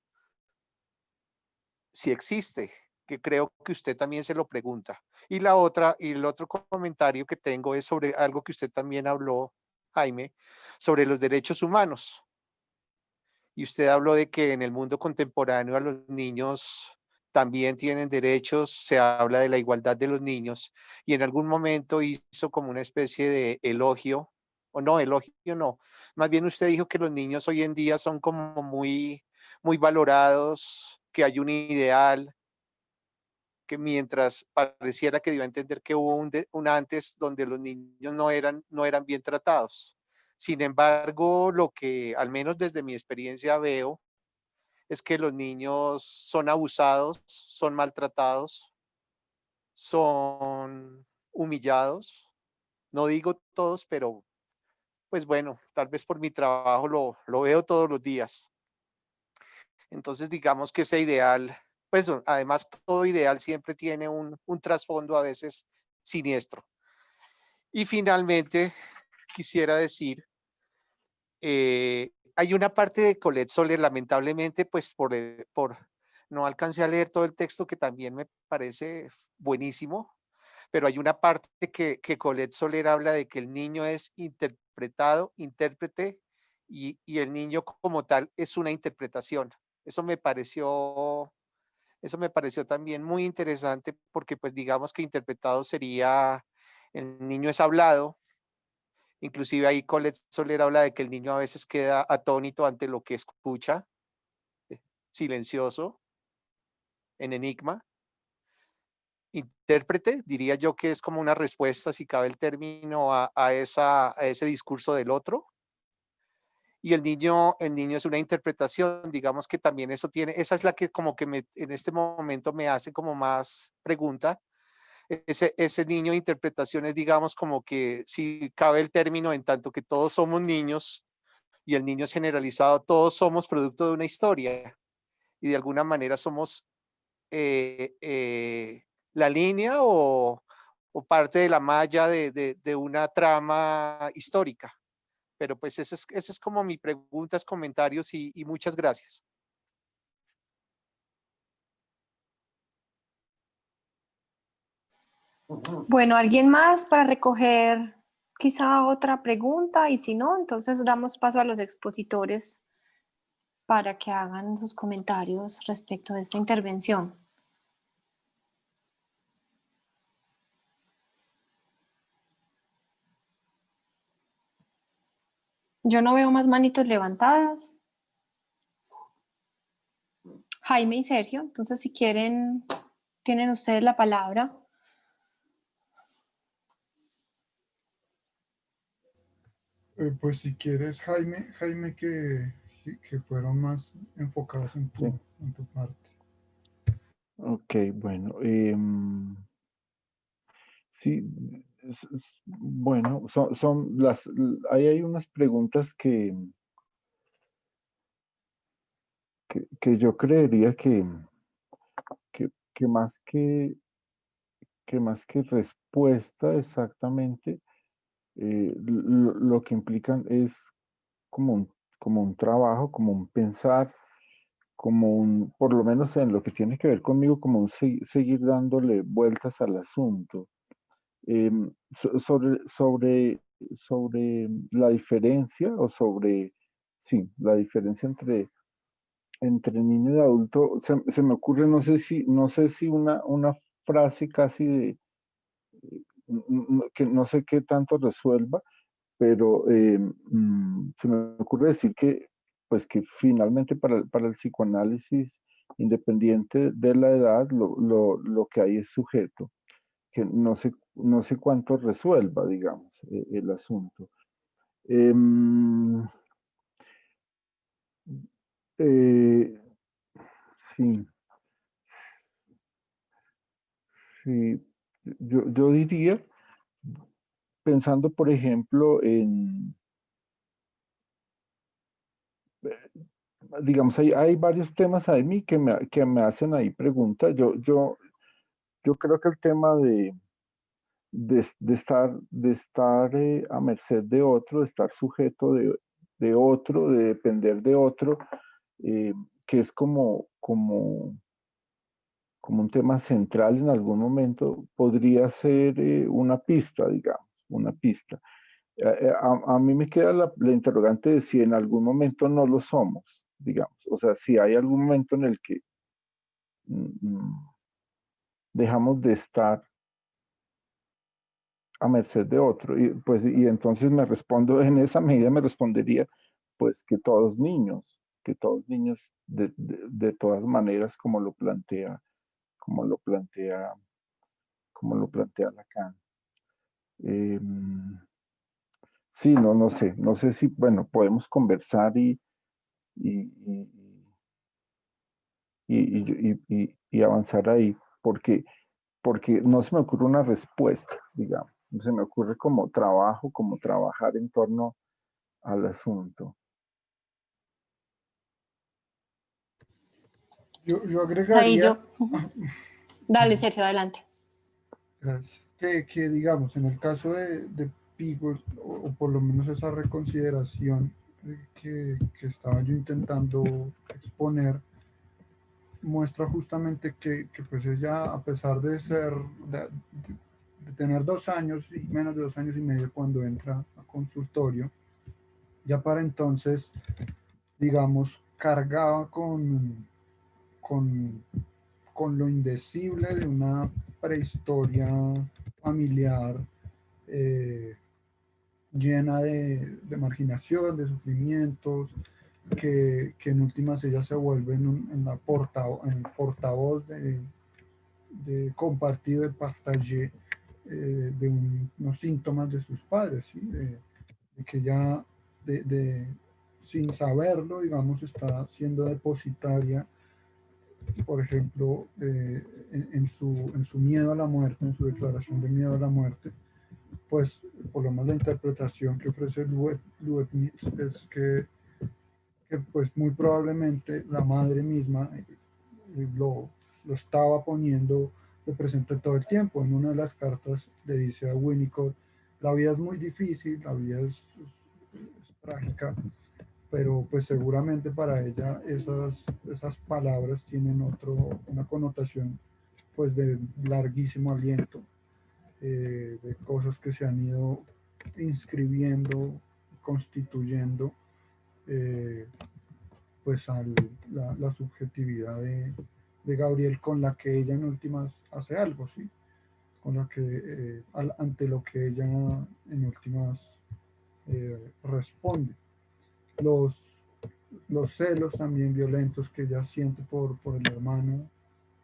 Si existe, que creo que usted también se lo pregunta. Y la otra, y el otro comentario que tengo es sobre algo que usted también habló, Jaime, sobre los derechos humanos. Y usted habló de que en el mundo contemporáneo a los niños también tienen derechos, se habla de la igualdad de los niños, y en algún momento hizo como una especie de elogio, o no, elogio no, más bien usted dijo que los niños hoy en día son como muy valorados, que hay un ideal, que mientras pareciera que dio a entender que hubo un antes donde los niños no eran bien tratados. Sin embargo, lo que al menos desde mi experiencia veo es que los niños son abusados, son maltratados, son humillados. No digo todos, pero pues bueno, tal vez por mi trabajo lo veo todos los días. Entonces digamos que ese ideal, pues además todo ideal siempre tiene un trasfondo a veces siniestro. Y finalmente quisiera decir, hay una parte de Colette Soler, lamentablemente, pues por no alcancé a leer todo el texto, que también me parece buenísimo, pero hay una parte que Colette Soler habla de que el niño es interpretado, intérprete, y el niño como tal es una interpretación. Eso me pareció también muy interesante, porque pues digamos que interpretado sería, el niño es hablado. Inclusive ahí Colette Soler habla de que el niño a veces queda atónito ante lo que escucha, silencioso, en enigma. Intérprete, diría yo que es como una respuesta, si cabe el término, a ese discurso del otro. Y el niño es una interpretación, digamos que también eso tiene, esa es la que como que en este momento me hace como más pregunta. Ese niño de interpretación es, digamos, como que, si cabe el término, en tanto que todos somos niños y el niño es generalizado, todos somos producto de una historia y de alguna manera somos la línea o parte de la malla de una trama histórica. Pero pues ese es como mi preguntas, comentarios, y muchas gracias. Bueno, ¿alguien más para recoger quizá otra pregunta? Y si no, entonces damos paso a los expositores para que hagan sus comentarios respecto de esta intervención. Yo no veo más manitos levantadas. Jaime y Sergio, entonces si quieren, tienen ustedes la palabra. Pues si quieres, Jaime, que fueron más enfocados en tu parte. Ok, bueno. Sí, bueno, ahí hay unas preguntas que yo creería que más que respuesta exactamente, lo que implican es como un trabajo, como un pensar, por lo menos en lo que tiene que ver conmigo, como un seguir dándole vueltas al asunto. Sobre la diferencia sí, la diferencia entre niño y adulto, se me ocurre, no sé si una frase casi que no sé qué tanto resuelva, pero se me ocurre decir pues que finalmente para el psicoanálisis, independiente de la edad, lo que hay es sujeto, que no sé cuánto resuelva, digamos, el asunto. Em, eh, sí, sí, yo diría, pensando, por ejemplo, digamos, hay varios temas a mí que me hacen ahí preguntas. Yo creo que el tema de estar a merced de otro, de estar sujeto de otro, de depender de otro, que es como como un tema central en algún momento, podría ser una pista, digamos, una pista. A mí me queda la interrogante de si en algún momento no lo somos, digamos. O sea, si hay algún momento en el que dejamos de estar a merced de otro. Y, pues, y entonces me respondo, en esa medida me respondería, pues que todos niños de todas maneras, como lo plantea, como lo plantea Lacan. Sí, no sé si, bueno, podemos conversar y, y, y avanzar ahí, porque no se me ocurre una respuesta, digamos, no se me ocurre como trabajo, como trabajar en torno al asunto. Yo Ahí agregaría, yo. Dale, Sergio, adelante. gracias, que digamos, en el caso de Pigos, o por lo menos esa reconsideración que estaba yo intentando exponer, muestra justamente que pues ella, a pesar de ser, de tener 2 años y menos de 2 años y medio cuando entra a consultorio, ya para entonces, digamos, cargaba con, con lo indecible de una prehistoria familiar eh, llena de marginación, de sufrimientos, que en últimas ella se vuelve en el portavoz de compartido, de partagé de unos síntomas de sus padres, ¿sí? De que ya sin saberlo, digamos, está siendo depositaria, por ejemplo, en su miedo a la muerte, en su declaración de miedo a la muerte, pues por lo menos la interpretación que ofrece Luetnitz es que pues muy probablemente la madre misma lo estaba poniendo de presente todo el tiempo. En una de las cartas le dice a Winnicott, la vida es muy difícil, la vida es trágica, pero pues seguramente para ella esas palabras tienen una connotación pues de larguísimo aliento, de cosas que se han ido inscribiendo, constituyendo eh, pues la subjetividad de Gabriel, con la que ella en últimas hace algo, ¿sí? Con la que, ante lo que ella en últimas responde. Los, los celos también violentos que ella siente por el hermano,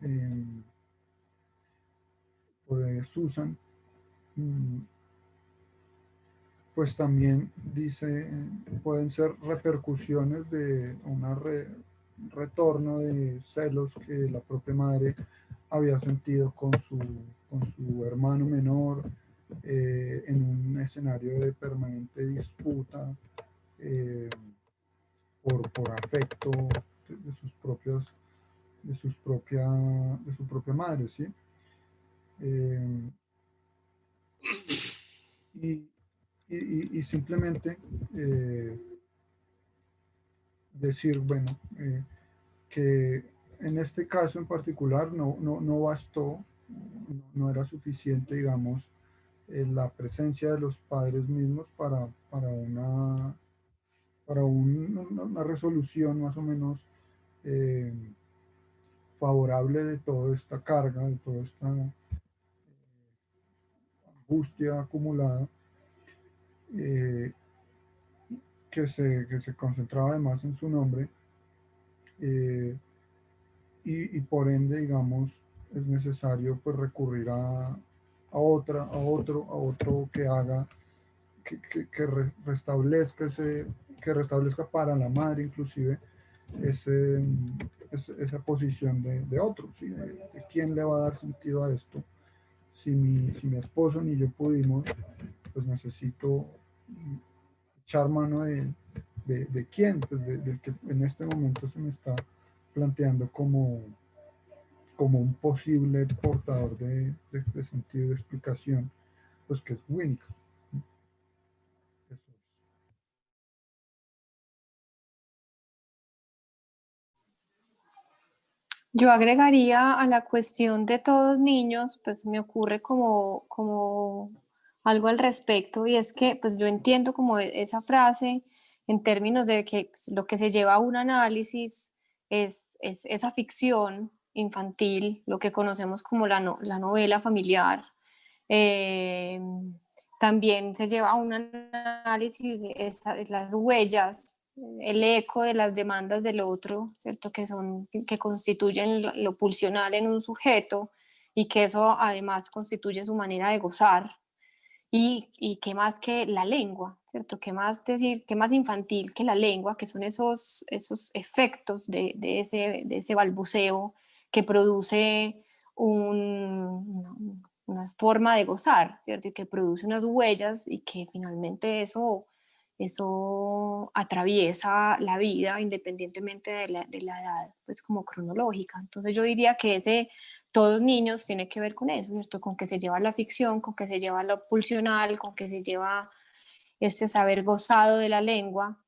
eh, por Susan, mm, pues también dice, pueden ser repercusiones de retorno de celos que la propia madre había sentido con su hermano menor, en un escenario de permanente disputa eh, por afecto de sus propios, de su propia madre, ¿sí? Eh, y, y simplemente decir, bueno, que en este caso en particular no bastó, no era suficiente, digamos, la presencia de los padres mismos para una resolución más o menos eh, favorable de toda esta carga, de toda esta angustia acumulada, eh, que se concentraba además en su nombre, eh, y por ende, digamos, es necesario pues recurrir a otro que haga, que restablezca para la madre inclusive esa posición de otro, ¿sí? De quién le va a dar sentido a esto. Si mi esposo ni yo pudimos, pues necesito echar mano de quién, pues del que en este momento se me está planteando como un posible portador de sentido de explicación, pues que es Winnicott. Yo agregaría a la cuestión de todos niños, pues me ocurre como algo al respecto, y es que pues yo entiendo como esa frase en términos de que pues, lo que se lleva a un análisis es esa ficción infantil, lo que conocemos como la novela familiar. Eh, También se lleva a un análisis las huellas, el eco de las demandas del otro, ¿cierto? Que constituyen lo pulsional en un sujeto, y que eso además constituye su manera de gozar. Y qué más que la lengua, ¿cierto? Qué más decir, qué más infantil que la lengua, que son esos efectos de ese balbuceo que produce una forma de gozar, ¿cierto? Y que produce unas huellas, y que finalmente eso atraviesa la vida independientemente de la edad, pues como cronológica. Entonces yo diría que todos niños tiene que ver con eso, ¿cierto? Con que se lleva la ficción, con que se lleva lo pulsional, con que se lleva este saber gozado de la lengua,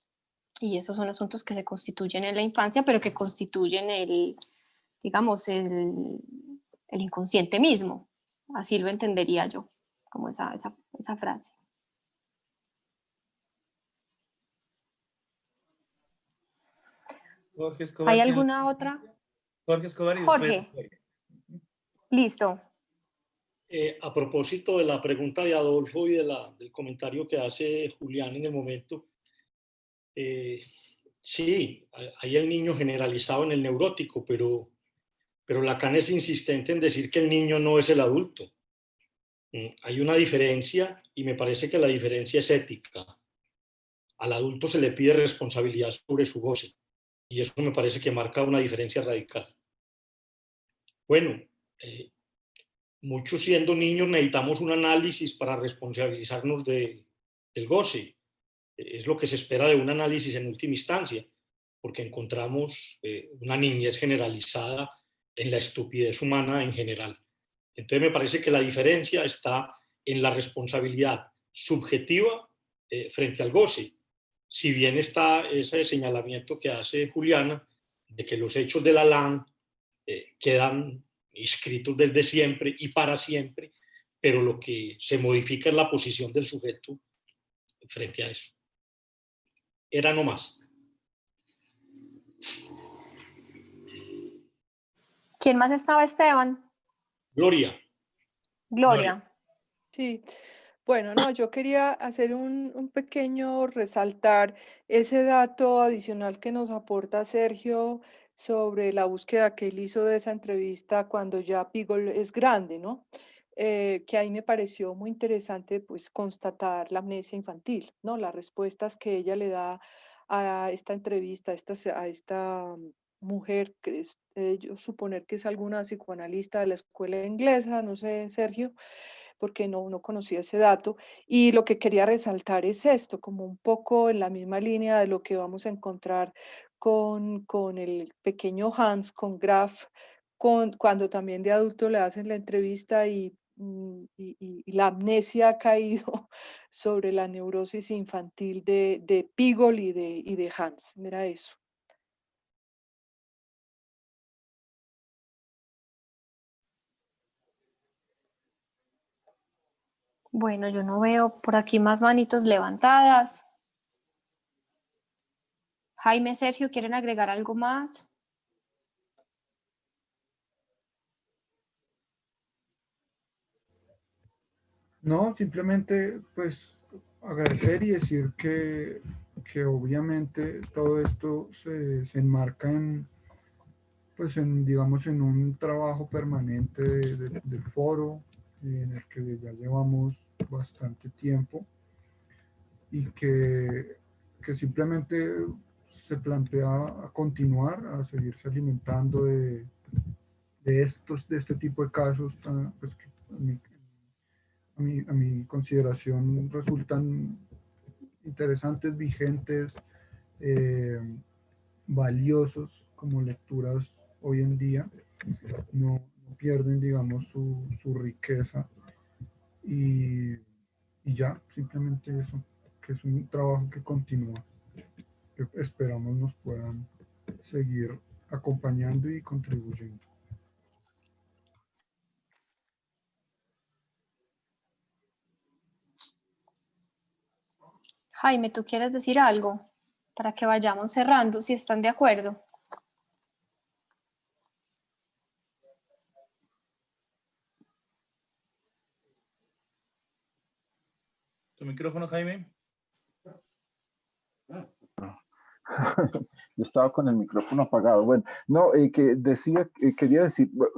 y esos son asuntos que se constituyen en la infancia, pero que constituyen digamos, el inconsciente mismo. Así lo entendería yo, como esa frase. Jorge Escobar ¿Hay tiene... alguna otra? Jorge Escobar y después... Jorge, listo. A propósito de la pregunta de Adolfo y del comentario que hace Julián en el momento, sí, hay el niño generalizado en el neurótico, pero Lacan es insistente en decir que el niño no es el adulto. Hay una diferencia, y me parece que la diferencia es ética. Al adulto se le pide responsabilidad sobre su goce, y eso me parece que marca una diferencia radical. Bueno, muchos siendo niños necesitamos un análisis para responsabilizarnos del goce. Es lo que se espera de un análisis en última instancia, porque encontramos una niñez generalizada en la estupidez humana en general. Entonces me parece que la diferencia está en la responsabilidad subjetiva frente al goce. Si bien está ese señalamiento que hace Juliana de que los hechos de Lacan quedan inscritos desde siempre y para siempre, pero lo que se modifica es la posición del sujeto frente a eso. Era no más. ¿Quién más estaba, Esteban? Gloria. Gloria. Sí, bueno, no, yo quería hacer un pequeño resaltar ese dato adicional que nos aporta Sergio sobre la búsqueda que él hizo de esa entrevista cuando ya Pigol es grande, ¿no? Que ahí me pareció muy interesante, pues, constatar la amnesia infantil, ¿no? Las respuestas que ella le da a esta entrevista, a esta mujer, que es, yo suponer que es alguna psicoanalista de la escuela inglesa, no sé, Sergio, porque no conocía ese dato. Y lo que quería resaltar es esto, como un poco en la misma línea de lo que vamos a encontrar con el pequeño Hans, con Graf, cuando también de adulto le hacen la entrevista y la amnesia ha caído sobre la neurosis infantil de Pigol y de Hans. Mira eso. Bueno, yo no veo por aquí más manitos levantadas. Jaime, Sergio, ¿quieren agregar algo más? No, simplemente pues agradecer y decir que obviamente todo esto se enmarca en, pues en, digamos, en un trabajo permanente del foro, en el que ya llevamos bastante tiempo, y que simplemente se plantea a continuar, a seguirse alimentando de este tipo de casos, pues, que a mi consideración resultan interesantes, vigentes, eh, valiosos como lecturas hoy en día. No pierden, digamos, su riqueza, y, y ya, simplemente eso, que es un trabajo que continúa, que esperamos nos puedan seguir acompañando y contribuyendo. Jaime, ¿tú quieres decir algo para que vayamos cerrando, si están de acuerdo? Tu micrófono, Jaime. Yo estaba con el micrófono apagado. Bueno, no, quería decir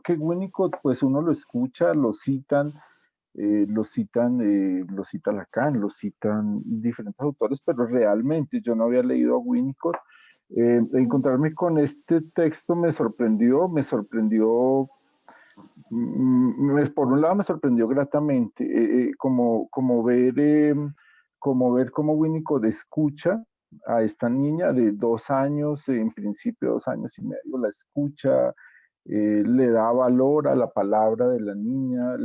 que Winnicott, pues uno lo escucha, lo cita Lacan, lo citan diferentes autores, pero realmente yo no había leído a Winnicott. Encontrarme con este texto me sorprendió, por un lado me sorprendió gratamente, como ver cómo Winnicott escucha a esta niña de 2 años, en principio 2 años y medio, la escucha, le da valor a la palabra de la niña,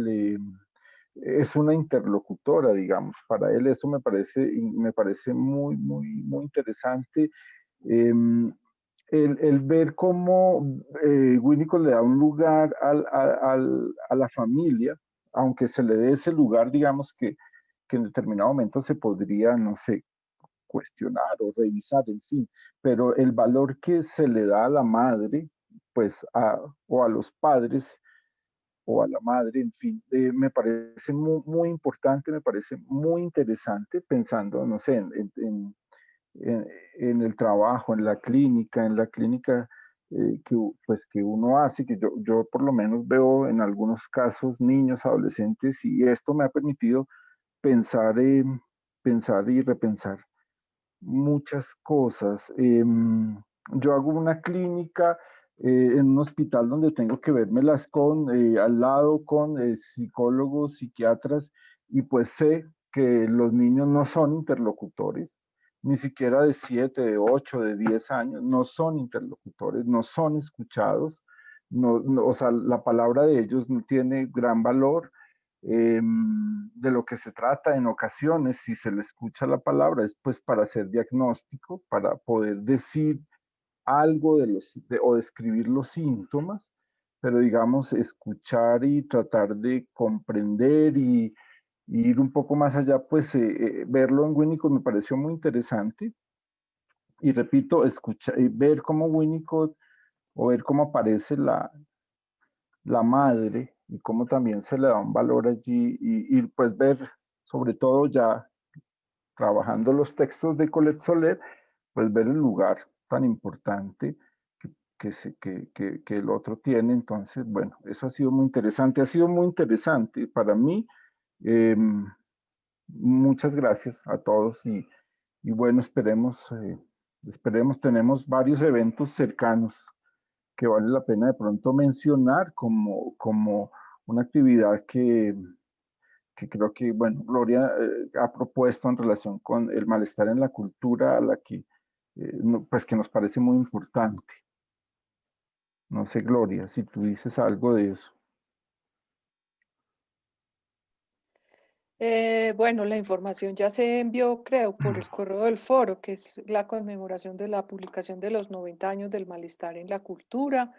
es una interlocutora, digamos. Para él eso me parece muy, muy, muy interesante. Em, el ver cómo Winnicott le da un lugar a la familia, aunque se le dé ese lugar, digamos, que en determinado momento se podría, no sé, cuestionar o revisar, en fin, pero el valor que se le da a la madre, pues, o a los padres, o a la madre, en fin, me parece muy, muy importante, me parece muy interesante, pensando, no sé, en, en el trabajo, en la clínica que uno hace, que yo por lo menos veo en algunos casos niños, adolescentes, y esto me ha permitido pensar, pensar y repensar muchas cosas. Yo hago una clínica en un hospital donde tengo que vérmelas al lado con psicólogos, psiquiatras, y pues sé que los niños no son interlocutores, ni siquiera de 7, de 8, de 10 años, no son interlocutores, no son escuchados, o sea, la palabra de ellos no tiene gran valor. De lo que se trata en ocasiones, si se le escucha la palabra, es pues para hacer diagnóstico, para poder decir algo o describir los síntomas, pero digamos, escuchar y tratar de comprender y ir un poco más allá, pues verlo en Winnicott me pareció muy interesante. Y repito, ver cómo Winnicott o ver cómo aparece la madre y cómo también se le da un valor allí y pues ver, sobre todo ya trabajando los textos de Colette Soler, pues ver el lugar tan importante que el otro tiene. Entonces, bueno, eso ha sido muy interesante para mí. Eh, Muchas gracias a todos y bueno, esperemos, tenemos varios eventos cercanos que vale la pena de pronto mencionar como una actividad que creo que, bueno, Gloria ha propuesto en relación con el malestar en la cultura, a la que, pues que nos parece muy importante. No sé, Gloria, si tú dices algo de eso. Bueno, la información ya se envió, creo, por el correo del foro, que es la conmemoración de la publicación de los 90 años del malestar en la cultura.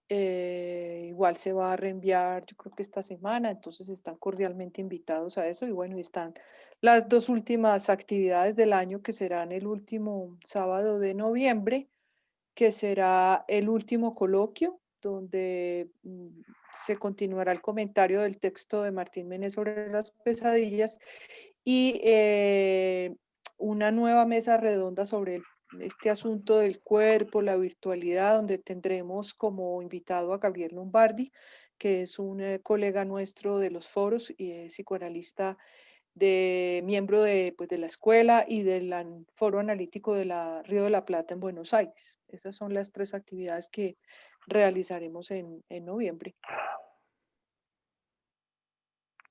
Igual se va a reenviar, yo creo que esta semana, entonces están cordialmente invitados a eso. Y bueno, están las 2 últimas actividades del año, que serán el último sábado de noviembre, que será el último coloquio, donde se continuará el comentario del texto de Martín Mené sobre las pesadillas y una nueva mesa redonda sobre este asunto del cuerpo, la virtualidad, donde tendremos como invitado a Gabriel Lombardi, que es un colega nuestro de los foros y psicoanalista miembro pues, de la escuela y del foro analítico de la Río de la Plata en Buenos Aires. Esas son las 3 actividades que realizaremos en noviembre.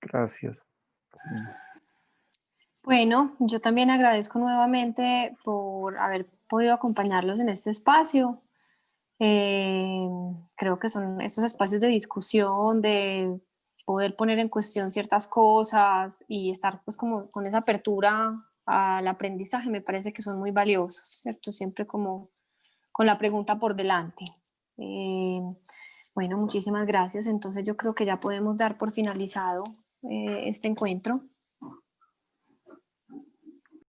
Gracias. Sí. Bueno, yo también agradezco nuevamente por haber podido acompañarlos en este espacio. Creo que son estos espacios de discusión, de poder poner en cuestión ciertas cosas y estar pues como con esa apertura al aprendizaje, me parece que son muy valiosos, ¿cierto? Siempre como con la pregunta por delante. Bueno, muchísimas gracias. Entonces yo creo que ya podemos dar por finalizado este encuentro.